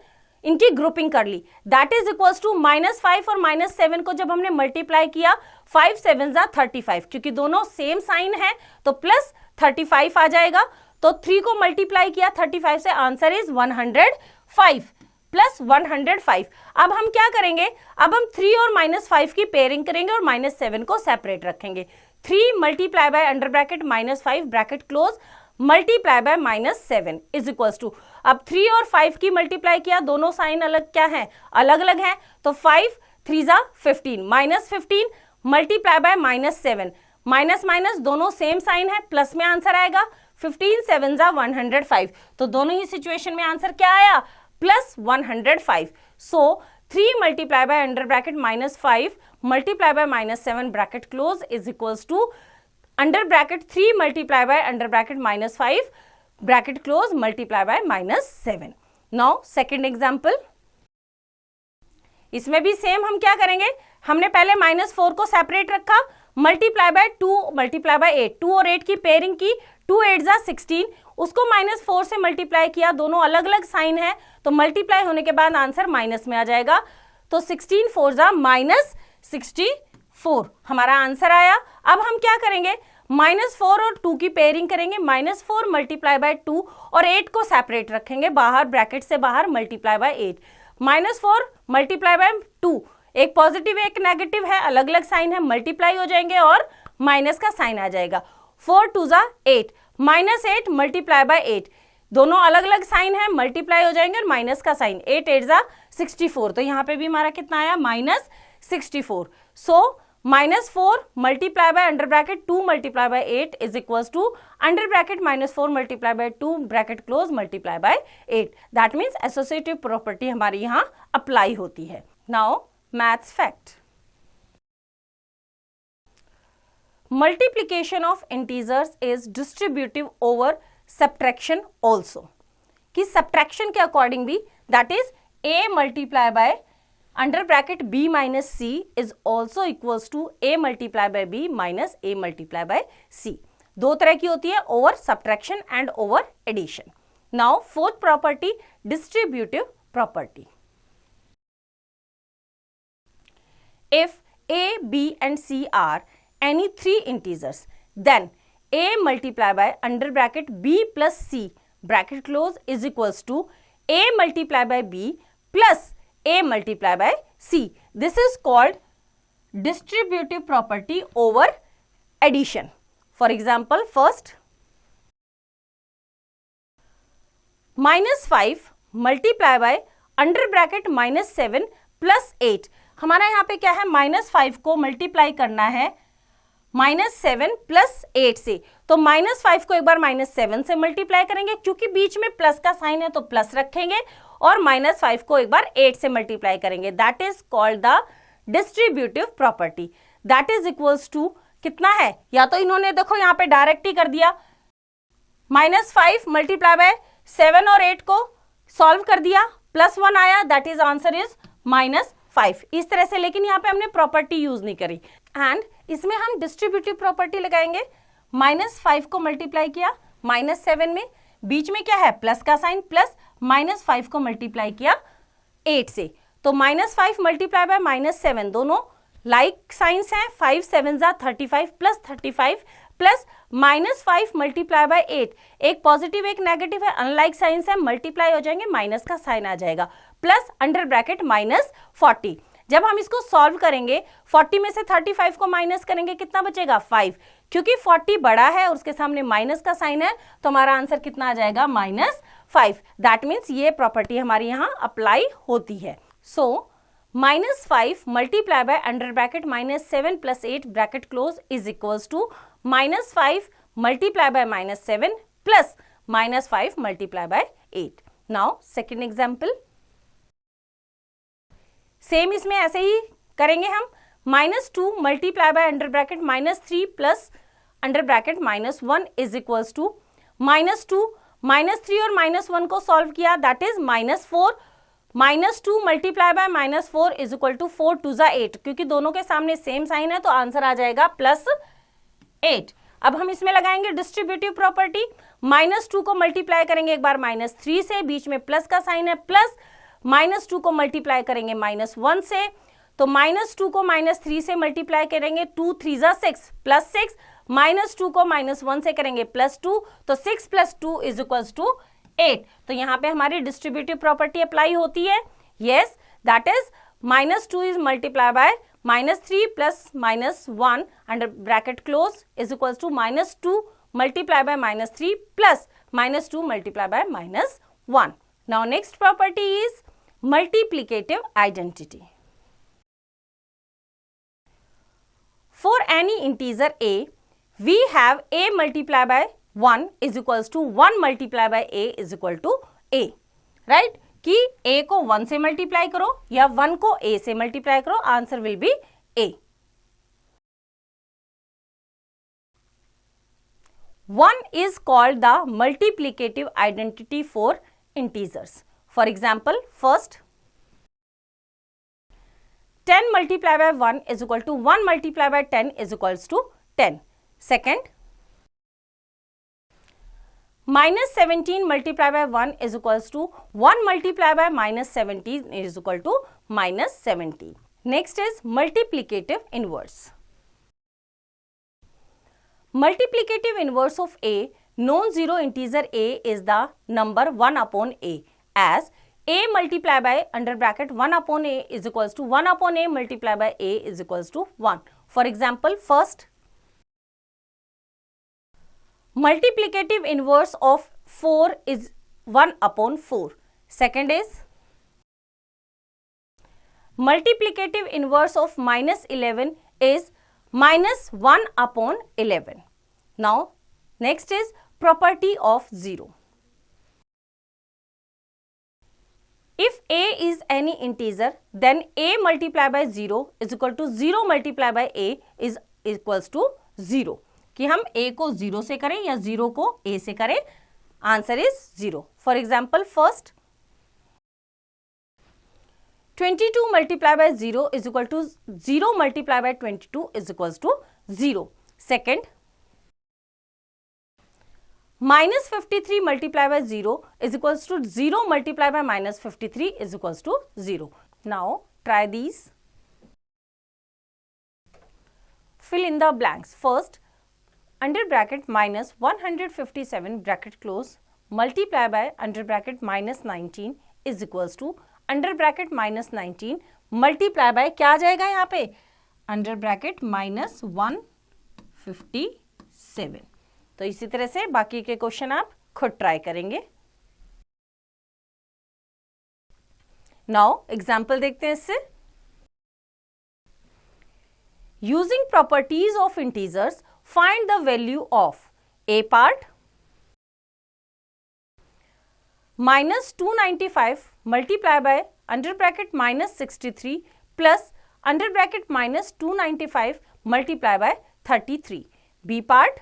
इनकी ग्रुपिंग कर ली, दैट इज इक्वल्स टू -5 और -7 को जब हमने मल्टीप्लाई किया 5 7 जा 35, क्योंकि दोनों सेम साइन है तो प्लस 35 आ जाएगा। तो 3 को मल्टीप्लाई किया 35 से, आंसर इज 105 प्लस 105। अब हम क्या करेंगे, अब हम 3 और -5 की पेयरिंग करेंगे और -7 को सेपरेट रखेंगे। 3 multiply by under bracket -5 bracket close multiply by -7 is equals to, अब 3 और 5 की मल्टीप्लाई किया, दोनों साइन अलग क्या है, अलग अलग है, तो 5 3 जा 15 -15 मल्टीप्लाई बाय -7, माइनस माइनस दोनों सेम साइन है, प्लस में आंसर आएगा 15 7 जा 105, तो दोनों ही सिचुएशन में आंसर क्या आया, plus 105। So 3 multiply by under bracket -5 multiply by -7 bracket close is equals to under bracket 3 multiply by under bracket -5 bracket close multiply by -7। Now second example, इसमें भी सेम हम क्या करेंगे, हमने पहले -4 को सेपरेट रखा, मल्टीप्लाई बाय 2 मल्टीप्लाई बाय 8, 2 और 8 की पेयरिंग की, 2 8 जा 16, उसको -4 से मल्टीप्लाई किया, दोनों अलग अलग साइन है तो मल्टीप्लाई होने के बाद आंसर माइनस में आ जाएगा, तो 16 4 जा -64 हमारा आंसर आया। अब हम क्या करेंगे, -4 और 2 की पेयरिंग करेंगे, -4 मल्टीप्लाई बाय 2 और 8 को सेपरेट रखेंगे, बाहर ब्रैकेट से बाहर मल्टीप्लाई बाय 8, -4 मल्टीप्लाई बाय 2, एक पॉजिटिव एक नेगेटिव है, अलग अलग साइन है, मल्टीप्लाई हो जाएंगे और माइनस का साइन आ जाएगा, 4 2 जा 8, -8 मल्टीप्लाई बाय 8, दोनों अलग अलग साइन है, मल्टीप्लाई हो जाएंगे और माइनस का साइन, 8 8 जा 64, तो यहाँ पे भी हमारा कितना आया, -64। So -4 multiply by under bracket 2 multiply by 8 is equals to under bracket -4 multiply by 2 bracket close multiply by 8, that means associative property हमारी यहाँ अप्लाई होती है। Now maths fact, multiplication of integers is distributive over subtraction also, कि सब्ट्रैक्शन के अकॉर्डिंग भी, that is a multiply by under bracket b minus c is also equals to a multiply bye b minus a multiply by c, दो तरह की होती है, over subtraction and over addition. Now fourth property, distributive property, if a b and c are any 3 integers, then a multiply by under bracket b plus c bracket close is equals to a multiply by b plus a multiply by c. This is called distributive property over addition. For example, first -5 multiply by under bracket -7 plus 8, हमारा यहाँ पे क्या है, -5 को मल्टीप्लाई करना है -7 प्लस 8 से, तो -5 को एक बार -7 से मल्टीप्लाई करेंगे, क्योंकि बीच में प्लस का साइन है तो प्लस रखेंगे, और -5 को एक बार 8 से मल्टीप्लाई करेंगे, that is called the distributive property, that is equals to कितना है, या तो इन्होंने देखो यहाँ पे डायरेक्ट ही कर दिया, -5 मल्टीप्लाई बाय 7 और 8 को सॉल्व कर दिया, +1 आया, दैट इज आंसर इज -5, इस तरह से, लेकिन यहाँ पे हमने प्रॉपर्टी यूज नहीं करी, एंड इसमें हम डिस्ट्रीब्यूटिव प्रॉपर्टी लगाएंगे, -5 को मल्टीप्लाई किया -7 में, बीच में क्या है, प्लस का साइन, प्लस -5 को मल्टीप्लाई किया 8 से, तो -5 मल्टीप्लाई बाय -7, दोनों लाइक साइंस हैं, 5 7 जा 35 प्लस 35 प्लस -5 मल्टीप्लाई बाय 8, एक पॉजिटिव एक नेगेटिव है, अनलाइक साइंस है, मल्टीप्लाई हो जाएंगे, माइनस का साइन आ जाएगा, प्लस अंडर ब्रैकेट -40। जब हम इसको सॉल्व करेंगे, 40 में से 35 को माइनस करेंगे, कितना बचेगा, 5, क्योंकि 40 बड़ा है और उसके सामने माइनस का साइन है, तो हमारा आंसर कितना आ जाएगा, -5, दैट मीन्स ये प्रॉपर्टी हमारी यहाँ अप्लाई होती है। So -5 multiply by under bracket -7 plus 8 bracket close is equals to -5 multiply by -7 plus -5 multiply by 8। Now second example, same इसमें ऐसे ही करेंगे हम, -2 multiply by under bracket -3 plus under bracket -1 is equals to -2, -3 और -1 को सॉल्व किया, that is -4, -2 multiply by -4 is equal to 4 2 जा 8, क्योंकि दोनों के सामने सेम साइन है तो आंसर आ जाएगा +8। 8। अब हम इसमें लगाएंगे डिस्ट्रीब्यूटिव प्रॉपर्टी, -2 को मल्टीप्लाई करेंगे एक बार -3 से, बीच में प्लस का साइन है, प्लस -2 को मल्टीप्लाई करेंगे -1 से, तो -2 को -3 से मल्टीप्लाई करेंगे, 2 3 जा 6 प्लस 6, -2 को -1 से करेंगे +2, तो 6 + 2 = 8। तो यहाँ पे हमारी डिस्ट्रीब्यूटिव प्रॉपर्टी अप्लाई होती है। Yes, that is -2 is multiply by -3 plus -1 under bracket close is equals to -2 multiply by -3 plus -2 multiply by -1। Now next property is multiplicative identity. For any integer a, we have a multiplied by 1 is equals to 1 multiplied by a is equal to a, right? कि a को 1 से मल्टीप्लाई करो या 1 को a से मल्टीप्लाई करो, answer will B a। 1 is called the multiplicative identity for integers. For example, first 10 multiplied by 1 is equal to 1 multiplied by 10 is equals to 10. Second, -17 multiplied by 1 is equals to 1 multiplied by -17 is equal to -17. Next is multiplicative inverse. Multiplicative inverse of a non-zero integer a is the number 1 upon a, as a multiplied by under bracket 1 upon a is equals to 1 upon a multiplied by a is equals to 1. For example, first, multiplicative inverse of 4 is 1 upon 4. Second is multiplicative inverse of -11 is -1 upon 11. Now, next is property of 0. If a is any integer, then a multiplied by 0 is equal to 0 multiplied by a is equals to 0. कि हम a को 0 से करें या 0 को a से करें, answer is 0. For example, first 22 multiplied by 0 is equal to 0 multiplied by 22 is equals to 0. Second, -53 multiplied by 0 is equals to 0 multiplied by -53 is equals to 0. Now, try these. Fill in the blanks. First, under bracket -157 bracket close multiply by under bracket -19 is equals to under bracket -19 multiply by क्या आ जाएगा यहाँ पे, under bracket -157. तो इसी तरह से बाकी के क्वेश्चन आप खुद ट्राई करेंगे। नाउ एग्जाम्पल देखते हैं इससे। Using properties of integers find the value of A part -295 multiply by under bracket -63 plus under bracket -295 multiply by 33। B part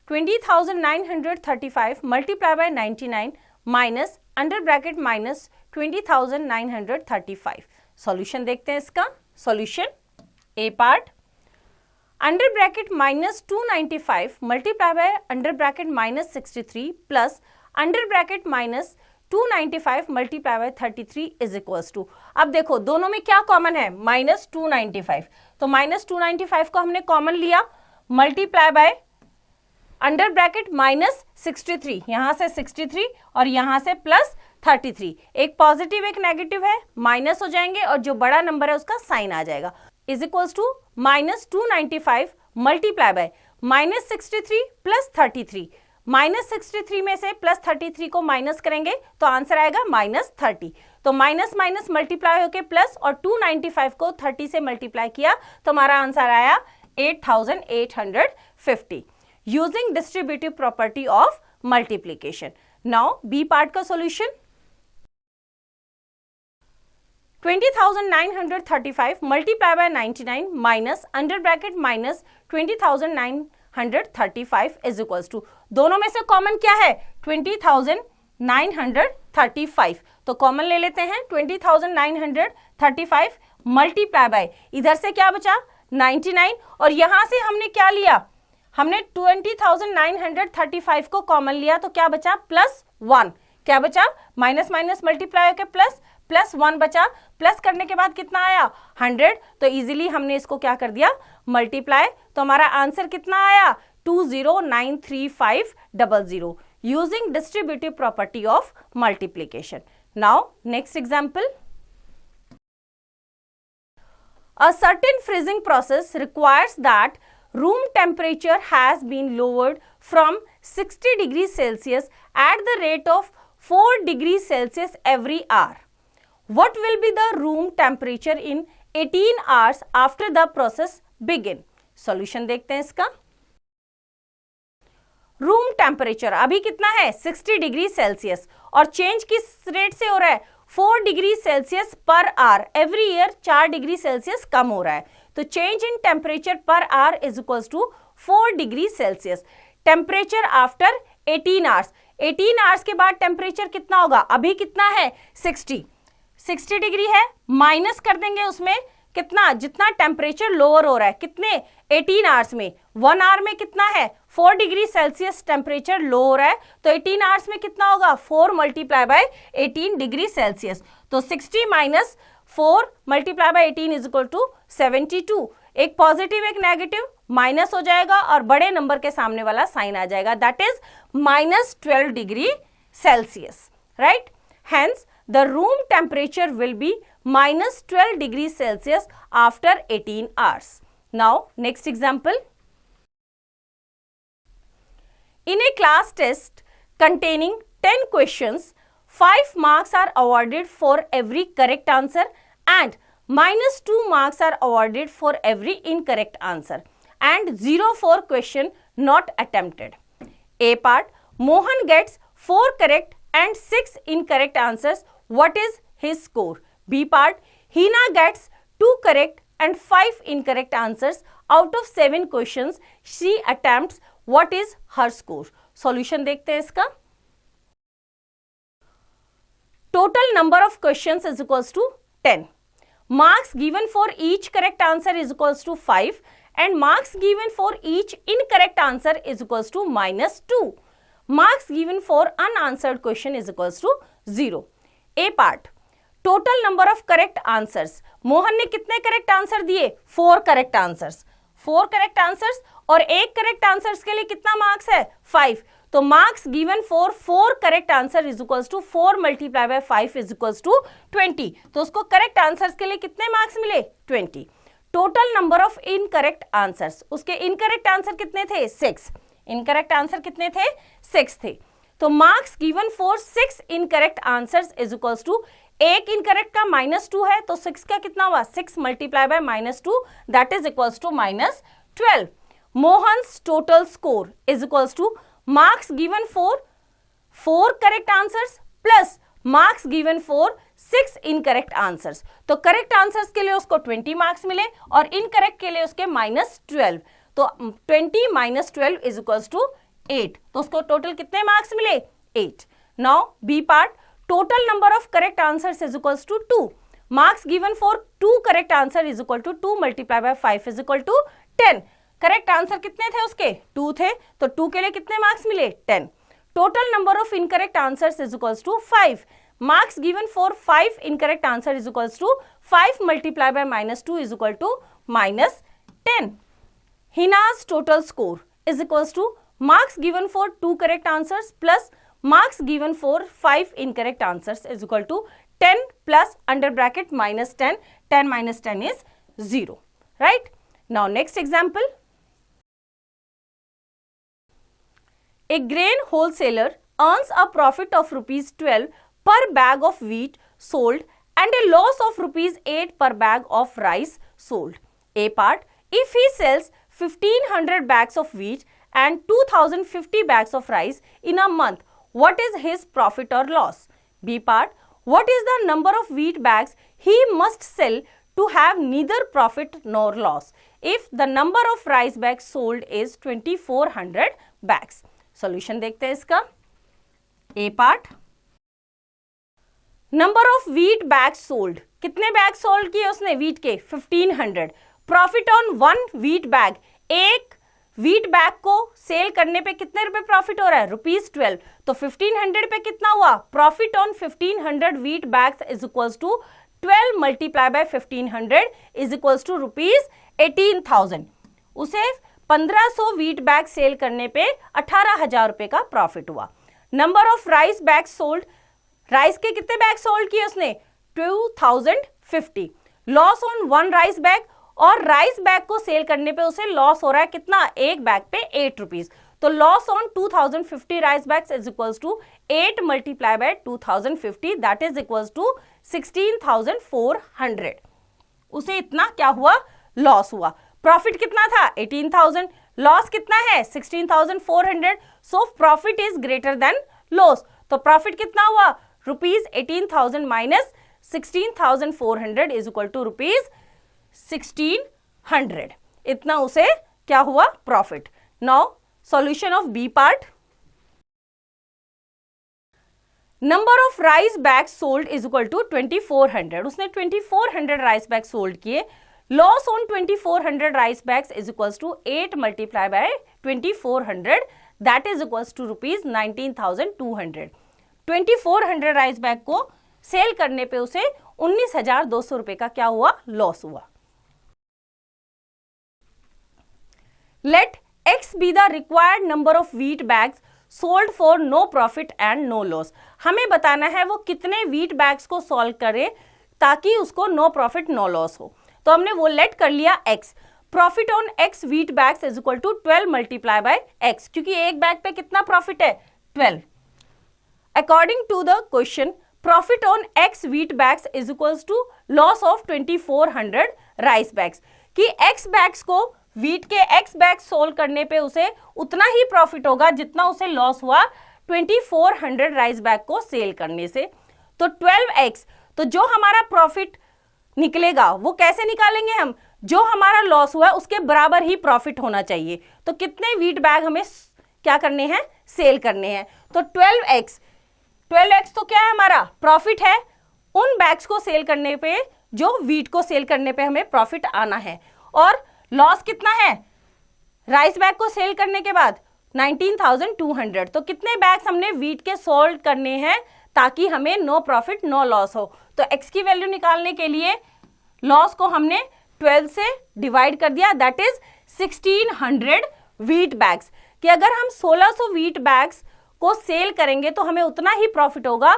20,935 multiplied by 99 minus under bracket minus 20,935. Solution देखते हैं इसका। Solution, A part under bracket -295 multiply by under bracket -63 plus under bracket -295 multiply by 33 is equals to, अब देखो दोनों में क्या कॉमन है, -295, तो -295 को हमने कॉमन लिया, मल्टीप्लाई बाय अंडर ब्रैकेट -63, यहां से 63 और यहां से +33, एक पॉजिटिव एक नेगेटिव है, माइनस हो जाएंगे और जो बड़ा नंबर है उसका साइन आ जाएगा, is equals to -295 multiply by -63 plus 33, -63 में से +33 को माइनस करेंगे तो आंसर आएगा -30, तो माइनस माइनस मल्टीप्लाई होके प्लस और 295 को 30 से मल्टीप्लाई किया तो हमारा आंसर आया 8850 using distributive property of multiplication. Now B part का solution, 20,935 multiply by 99 minus under bracket -20,935 is equals to, दोनों में से कॉमन क्या है, 20,935, तो कॉमन ले लेते हैं 20,935 मल्टीप्लाई बाय, इधर से क्या बचा 99 और यहां से हमने क्या लिया, हमने 20,935 को कॉमन लिया तो क्या बचा +1, क्या बचा माइनस माइनस मल्टीप्लाई होकर +1 बचा, प्लस करने के बाद कितना आया 100, तो इजीली हमने इसको क्या कर दिया मल्टीप्लाई, तो हमारा आंसर कितना आया 2093500 using distributive property of multiplication. Now next example. A certain freezing process requires that room temperature has been lowered from 60 degrees Celsius at the rate of 4 degrees Celsius every hour. What will be the room temperature in 18 hours after the process begin? Solution देखते हैं इसका. रूम टेम्परेचर अभी कितना है 60 डिग्री सेल्सियस और चेंज किस रेट से हो रहा है 4 degree Celsius per hour. Every year 4 degree Celsius कम हो रहा है, तो change in temperature per hour is equals to 4 degree Celsius. Temperature after 18 hours, 18 hours के बाद टेम्परेचर कितना होगा, अभी कितना है 60 डिग्री है, माइनस कर देंगे उसमें कितना, जितना टेम्परेचर लोअर हो रहा है, कितने 18 आवर्स में, 1 आवर में कितना है 4 डिग्री सेल्सियस टेम्परेचर लो हो रहा है, तो 18 आवर्स में कितना होगा 4 मल्टीप्लाई बाय 18 डिग्री सेल्सियस, तो 60 minus 4 multiply by 18 is equal to 72. एक पॉजिटिव एक नेगेटिव माइनस हो जाएगा और बड़े नंबर के सामने वाला साइन आ जाएगा, that is -12 degree Celsius, right. Hence the room temperature will be -12 degrees Celsius after 18 hours. Now, next example. In a class test containing 10 questions, 5 marks are awarded for every correct answer and -2 marks are awarded for every incorrect answer and 0 for question not attempted. A part, Mohan gets 4 correct and 6 incorrect answers. What is his score? B part, Hina gets 2 correct and 5 incorrect answers out of 7 questions she attempts. What is her score? Solution देखते हैं इसका. Total number of questions is equals to 10. Marks given for each correct answer is equals to 5 and marks given for each incorrect answer is equals to -2. Marks given for unanswered question is equals to 0. A part, total number of correct answers. Mohan ने कितने करेक्ट आंसर दिए 4 करेक्ट आंसर्स, 4 करेक्ट आंसर्स और एक करेक्ट आंसर्स के लिए कितना मार्क्स है 5, तो marks given for 4 correct answer is equals to 4 multiply by 5 is equals to 20, तो उसको करेक्ट आंसर्स के लिए कितने मार्क्स मिले 20. Total number of incorrect answers, उसके इनकरेक्ट आंसर कितने थे 6, इनकरेक्ट आंसर कितने थे 6 थे, तो marks given for 6 incorrect answers is equals to, एक इनकरेक्ट का -2 है तो 6 का कितना हुआ 6 multiply by -2 that is equals to -12. Mohan's total score is equals to marks given for 4 correct answers plus marks given for 6 incorrect answers, तो करेक्ट आंसर्स के लिए उसको 20 मार्क्स मिले और इनकरेक्ट के लिए उसके -12, तो 20 - 12 इज इक्वल्स टू 8, तो उसको टोटल कितने मार्क्स मिले 8. Now B part, total number of correct answers is equals to 2. Marks given for 2 correct answer is equal to 2 multiply by 5 is equal to 10. Correct answer कितने थे उसके 2 थे, तो 2 के लिए कितने मार्क्स मिले 10. Total number of incorrect answers is equals to 5. Marks given for 5 incorrect answer is equals to 5 multiply by -2 is equal to -10. Hina's total score is equals to marks given for 2 correct answers plus marks given for 5 incorrect answers is equal to 10 plus under bracket -10. 10 minus 10 is 0. Right? Now next example. A grain wholesaler earns a profit of ₹12 per bag of wheat sold and a loss of ₹8 per bag of rice sold. A part, if he sells 1500 bags of wheat and 2050 bags of rice in a month, what is his profit or loss? B part, what is the number of wheat bags he must sell to have neither profit nor loss if the number of rice bags sold is 2400 bags? Solution देखते हैं इसका. A part, number of wheat bags sold, कितने बैग सोल्ड किए उसने व्हीट के 1500, प्रॉफिट ऑन 1 व्हीट बैग, एक व्हीट बैग को सेल करने पे कितने रुपए प्रॉफिट हो रहा है? ₹12। तो 1500 पे कितना हुआ? Profit on 1500 wheat bags is equals to 12 multiply by 1500 is equals to ₹18,000। उसे 1500 व्हीट बैग सेल करने पे 18,000 रुपए का प्रॉफिट हुआ। Number of rice bag sold, rice के कितने बैग सोल्ड किए उसने? 2050। लॉस ऑन 1 राइस बैग, और राइस बैग को सेल करने पे उसे लॉस हो रहा है कितना? एक बैग पे ₹8। तो loss on 2050 rice bags is equals to 8 multiply by 2050 that is equals to 16,400। उसे इतना क्या हुआ? लॉस हुआ। प्रॉफिट कितना था? 18,000। लॉस कितना है? 16,400। So profit is greater than loss. तो प्रॉफिट कितना हुआ? ₹18,000 माइनस 16,400 इज इक्वल टू ₹1,600। इतना उसे क्या हुआ? Profit. Now solution of B part. Number of rice bag sold is equal to 2400। उसने 2400 राइस बैग सोल्ड किए। Loss on 2400 rice bags is equals to 8 multiply by 2400 that is equals to ₹19,200। 2400 rice bag को सेल करने पे उसे 19,200 रुपए का क्या हुआ? लॉस हुआ। Let X be the required number of wheat bags sold for no profit and no loss. हमें बताना है वो कितने व्हीट बैग्स को सोल्व करे ताकि उसको नो प्रॉफिट नो लॉस हो। तो हमने वो लेट कर लिया X। Profit on X wheat bags is equal to 12 multiply by X, क्योंकि एक बैग पे कितना प्रॉफिट है? 12। According to the question, profit on X wheat bags is equals to loss of 2400 rice bags, कि X बैग्स को व्हीट के X बैग सोल्व करने पे उसे उतना ही प्रॉफिट होगा जितना उसे लॉस हुआ 2400 राइस बैग को सेल करने से। तो 12x, तो जो हमारा प्रॉफिट निकलेगा वो कैसे निकालेंगे हम? जो हमारा लॉस हुआ उसके बराबर ही प्रॉफिट होना चाहिए। तो कितने व्हीट बैग हमें क्या करने हैं? सेल करने हैं। तो 12x तो क्या है? हमारा प्रॉफिट है उन बैग्स को सेल करने पे जो व्हीट को सेल करने पे हमें प्रॉफिट आना है। और लॉस कितना है राइस बैग को सेल करने के बाद? 19,200। तो कितने बैग्स हमने व्हीट के सोल्ड करने हैं ताकि हमें नो प्रॉफिट नो लॉस हो? तो x की वैल्यू निकालने के लिए लॉस को हमने 12 से डिवाइड कर दिया, दैट इज 1600 व्हीट बैग्स। कि अगर हम 1600 व्हीट बैग्स को सेल करेंगे तो हमें उतना ही प्रॉफिट होगा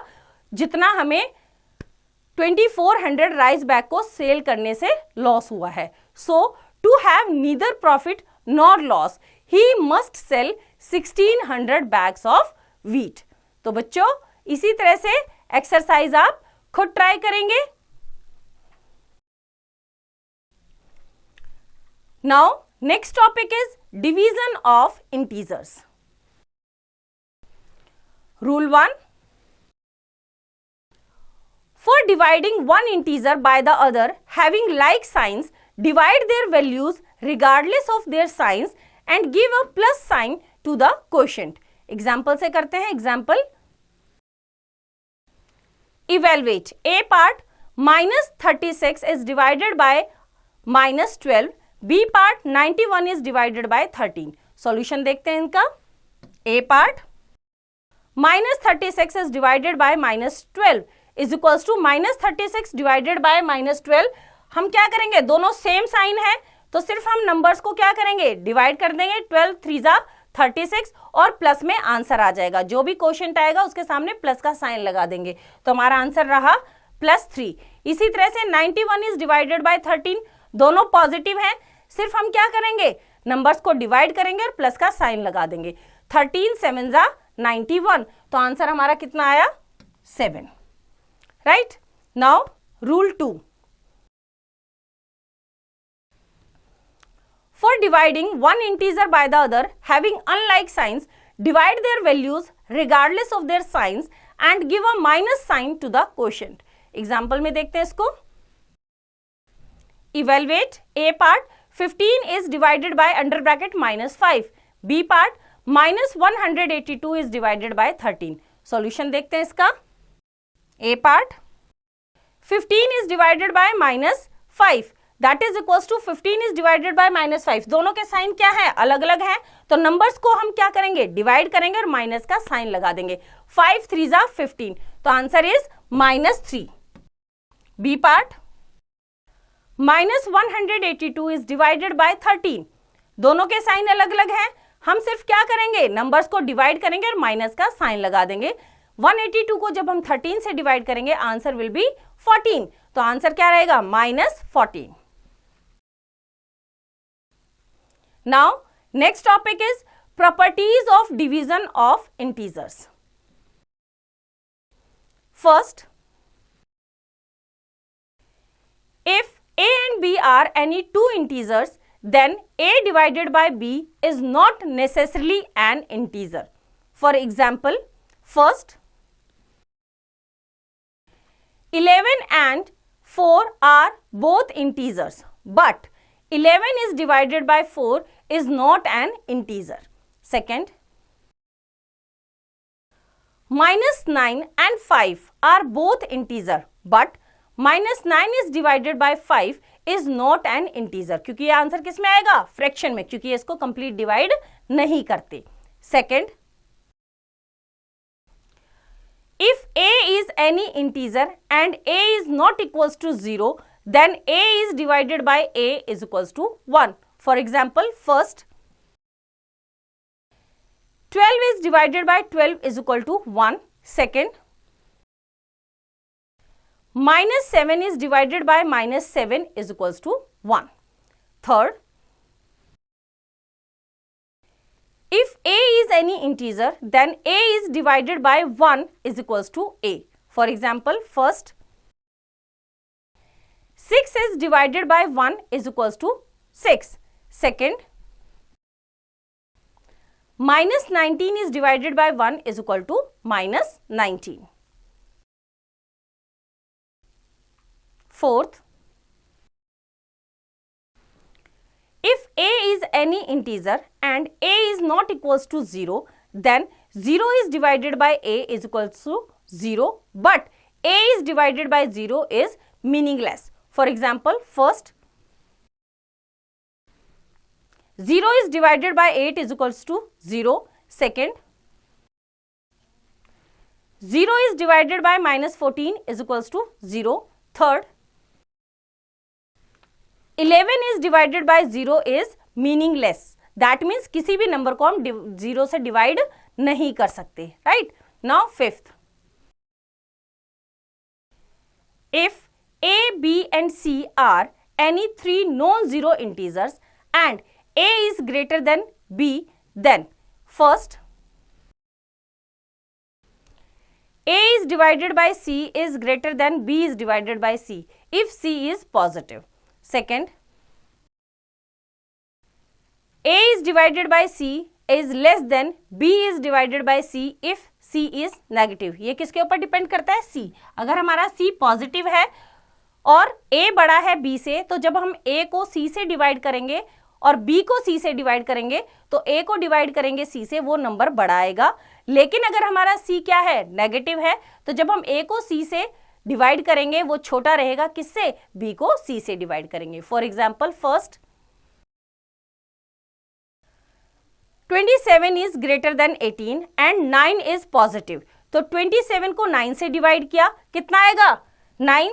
जितना हमें 2400 राइस बैग को सेल करने से लॉस हुआ है। So to have neither profit nor loss he must sell 1600 bags of wheat. तो बच्चों इसी तरह से एक्सरसाइज आप खुद ट्राई करेंगे। Now next topic is division of integers. Rule 1, for dividing one integer by the other having like science, divide their values regardless of their signs and give a plus sign to the quotient। Example से करते हैं। Example, evaluate a part -36 is divided by -12, b part 91 is divided by 13। Solution देखते हैं इनका। a part -36 is divided by -12 is equals to -36 divided by -12। हम क्या करेंगे? दोनों सेम साइन है तो सिर्फ हम नंबर्स को क्या करेंगे? डिवाइड कर देंगे। 12 3 जा 36 और प्लस में आंसर आ जाएगा। जो भी क्वोशिएंट आएगा उसके सामने प्लस का साइन लगा देंगे। तो हमारा आंसर रहा +3। इसी तरह से 91 इज डिवाइडेड बाय 13, दोनों पॉजिटिव हैं। सिर्फ हम क्या करेंगे? नंबर्स को डिवाइड करेंगे और प्लस का साइन लगा देंगे। 13 7 जा 91, तो आंसर हमारा कितना आया? 7। Right. Now rule 2, for dividing one integer by the other having unlike signs, divide their values regardless of their signs and give a minus sign to the quotient। Example में देखते हैं इसको। Evaluate a part 15 is divided by under bracket -5, b part -182 is divided by 13। Solution देखते हैं इसका। a part 15 is divided by -5, that is equal to 15 is divided by -5। दोनों के साइन क्या है, अलग अलग है, तो नंबर्स को हम क्या करेंगे, डिवाइड करेंगे और माइनस का साइन लगा देंगे। 5 3 जा 15, तो answer is -3। B part, -182 is divided by 13। दोनों के साइन अलग अलग हैं, हम सिर्फ क्या करेंगे, नंबर्स को डिवाइड करेंगे और माइनस का साइन लगा देंगे। 182 को जब हम 13 से डिवाइड करेंगे आंसर विल बी 14, तो आंसर क्या रहेगा, -14। Now next topic is properties of division of integers. First, if a and b are any two integers, then a divided by b is not necessarily an integer. For example, first, 11 and 4 are both integers, but 11 is divided by 4 is not an integer. Second, -9 and 5 are both integer, but -9 is divided by 5 is not an integer, क्योंकि ये आंसर किस में आएगा, फ्रैक्शन में, क्योंकि इसको कंप्लीट डिवाइड नहीं करते। Second, if a is any integer and a is not equals to 0, then a is divided by a is equals to 1. For example, first, 12 is divided by 12 is equal to 1. Second, -7 is divided by -7 is equals to 1. Third, if a is any integer, then a is divided by 1 is equals to a. For example, first, 6 is divided by 1 is equals to 6. Second, -19 is divided by 1 is equal to -19. Fourth, if a is any integer and a is not equals to 0, then 0 is divided by a is equals to 0, but a is divided by 0 is meaningless. For example, first, 0 is divided by 8 is equals to 0. Second, 0 is divided by -14 is equals to 0. Third, 11 is divided by 0 is meaningless. That means किसी भी नंबर को हम 0 से डिवाइड नहीं कर सकते, right. Now fifth, if a, b and c are any three non-zero integers and a is greater than b, then first, a is divided by c is greater than b is divided by c if c is positive. Second, a is divided by c is less than b is divided by c if c is negative. ये किसके ऊपर डिपेंड करता है, c. अगर हमारा c पॉजिटिव है और a बड़ा है b से, तो जब हम a को c से डिवाइड करेंगे और b को c से डिवाइड करेंगे तो a को डिवाइड करेंगे c से, वो नंबर बड़ा आएगा। लेकिन अगर हमारा c क्या है, नेगेटिव है, तो जब हम a को c से डिवाइड करेंगे वो छोटा रहेगा, किससे, b को c से डिवाइड करेंगे। For example, first, 27 is greater than 18 and 9 is positive. तो 27 को 9 से डिवाइड किया, कितना आएगा, 9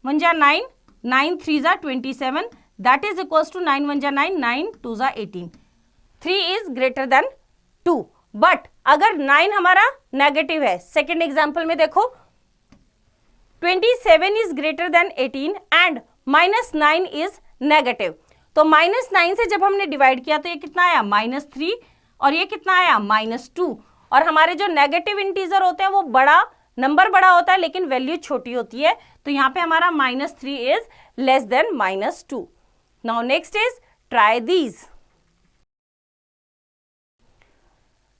1 जा 9, 9 3 जा 27, that is equals to 9 1 जा 9, 9 2 जा 18. 3 is greater than 2. बट अगर 9 हमारा नेगेटिव है, सेकेंड एग्जाम्पल में देखो, 27 is greater than 18 and -9 is negative. तो -9 से जब हमने डिवाइड किया तो ये कितना आया, -3, और ये कितना आया, -2। और हमारे जो नेगेटिव इंटीजर होते हैं वो बड़ा नंबर बड़ा होता है लेकिन वैल्यू छोटी होती है, तो यहाँ पे हमारा -3 is less than -2. Now next is try these,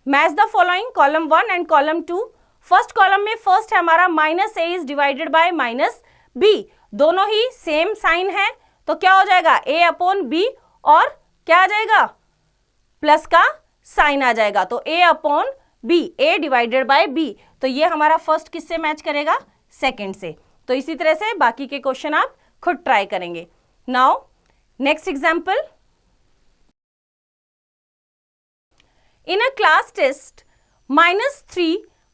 match the following column 1 and column 2. First column में फर्स्ट है हमारा -a is divided bye -b, दोनों ही सेम साइन है, तो क्या हो जाएगा, a अपॉन b, और क्या आ जाएगा, प्लस का साइन आ जाएगा, तो a upon b, a divided by b. तो ये हमारा फर्स्ट किससे मैच करेगा, सेकंड से. तो इसी तरह से बाकी के क्वेश्चन आप खुद ट्राई करेंगे. Now next example, in a class test -3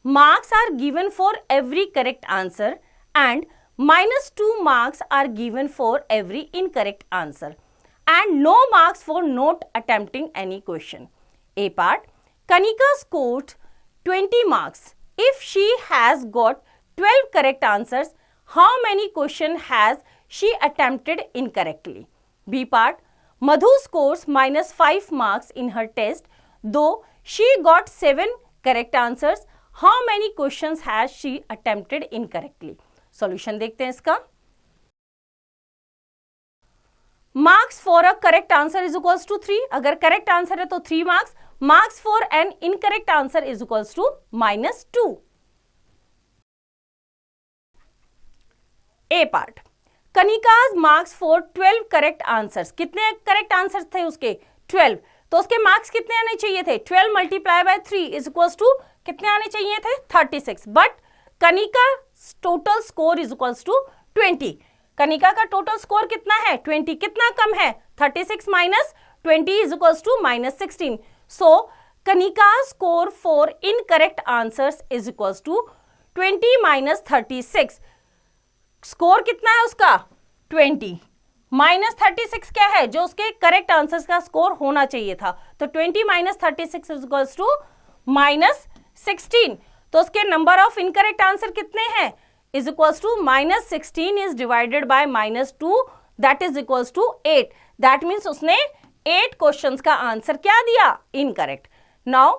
marks are given for every correct answer and -2 marks are given for every incorrect answer and no marks for not attempting any question. A part, Kanika scored 20 marks. If she has got 12 correct answers, how many questions has she attempted incorrectly? B part, Madhu scores -5 marks in her test. Though she got 7 correct answers, how many questions has she attempted incorrectly? Solution देखते हैं इसका. Marks for a correct answer is equals to 3. अगर correct answer है तो 3 marks. Marks for an incorrect answer is equals to -2. A part, Kanika's marks for 12 correct answers. कितने correct answers थे उसके? 12. तो उसके मार्क्स कितने आने चाहिए थे? 12 multiply by 3 is equals to कितने आने चाहिए थे? 36. But Kanika total score is equals to 20. Kanika का टोटल स्कोर कितना है? 20. कितना कम है? 36 minus 20 is equals to -16. So Kanika score for incorrect answers is equals to 20 minus 36. Score कितना है उसका? 20. -36 क्या है? जो उसके करेक्ट आंसर्स का स्कोर होना चाहिए था. तो 20 माइनस 36 इज इक्वल्स टू -16. तो उसके नंबर ऑफ इनकरेक्ट आंसर कितने हैं? Is equals to -16 is divided by -2 that is equals to 8. That means उसने 8 क्वेश्चंस का आंसर क्या दिया? इनकरेक्ट. नाउ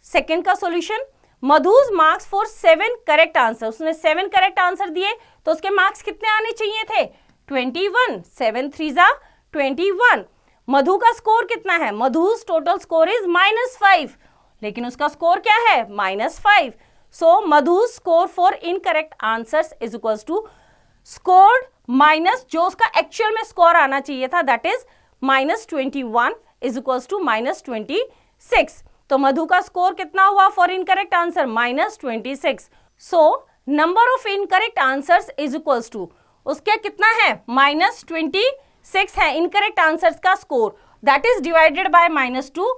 सेकेंड का solution, Madhu's marks for 7 correct answer. उसने 7 करेक्ट आंसर दिए तो उसके मार्क्स कितने आने चाहिए थे? 21. 7 3 जा 21. मधु का स्कोर कितना है? मधुज टोटल स्कोर इज -5, लेकिन उसका स्कोर क्या है? -5. So Madhu score for incorrect answers is equals to scored minus जो उसका एक्चुअल में स्कोर आना चाहिए था that is -21 is equals to -26. तो मधु का स्कोर कितना हुआ for incorrect answer? -26. So number of incorrect answers is equals to उसके कितना है? -26 है इनकरेक्ट आंसर्स का score that is divided by -2.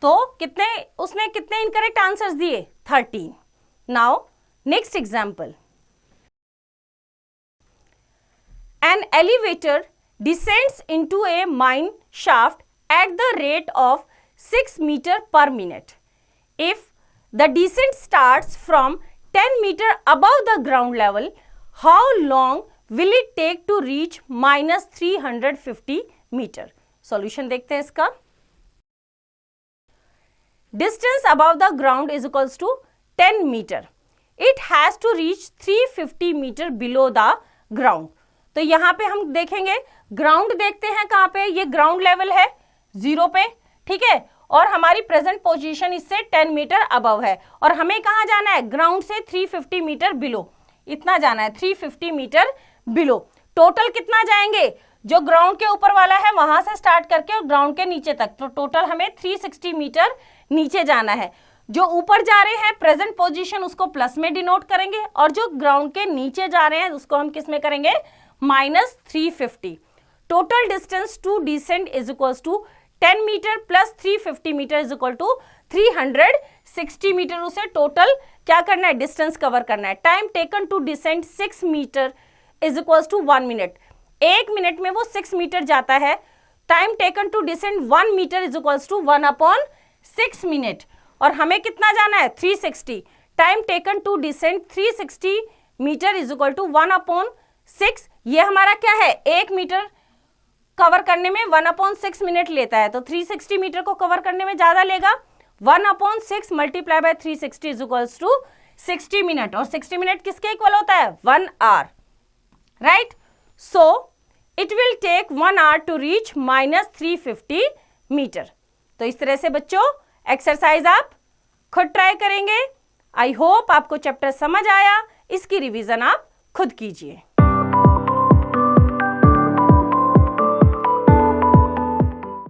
तो कितने उसने कितने इनकरेक्ट आंसर्स दिए? 13. Now next example, an elevator descends into a mine shaft at the rate of 6 metre per minute. If the descent starts from 10 metre above the ground level, how long will it take to reach -350 metre? Solution देखते हैं इसका. Distance above the ground is equals to 10 metre. It has to reach 350 metre below the ground. तो यहां पे हम देखेंगे ग्राउंड देखते हैं कहां पे? ये ग्राउंड लेवल है 0 पे, ठीक है, और हमारी प्रेजेंट पोजीशन इससे 10 मीटर अबव है और हमें कहां जाना है? ग्राउंड से 350 मीटर बिलो. इतना जाना है 350 मीटर बिलो. टोटल कितना जाएंगे? जो ग्राउंड के ऊपर वाला है वहां से स्टार्ट करके और ग्राउंड के नीचे तक, तो टोटल हमें 360 मीटर नीचे जाना है. जो ऊपर जा रहे हैं प्रेजेंट पोजीशन उसको प्लस में डिनोट करेंगे और जो ग्राउंड के नीचे जा रहे हैं उसको हम किस में करेंगे? -350. Total distance to descend is equals to 10 metre plus 350 metre is equal to 360 metre. उसे टोटल क्या करना है? डिस्टेंस कवर करना है. Time taken to descend 6 metre is equals to 1 minute. 1 minute में वो 6 मीटर जाता है. Time taken to descend 1 metre is equals to 1/6 minute. और हमें कितना जाना है? 360. Time taken to descend 360 metre is equal to 1/6. ये हमारा क्या है? 1 मीटर कवर करने में 1/6 मिनट लेता है, तो 360 मीटर को कवर करने में ज्यादा लेगा. 1/6 multiply by 360 is equals to 60 minute. और 60 मिनट किसके इक्वल होता है? 1 hour, right? So it will take 1 hour to reach -350 metre. तो इस तरह से बच्चों एक्सरसाइज आप खुद ट्राई करेंगे. आई होप आपको चैप्टर समझ आया. इसकी रिवीजन आप खुद कीजिए.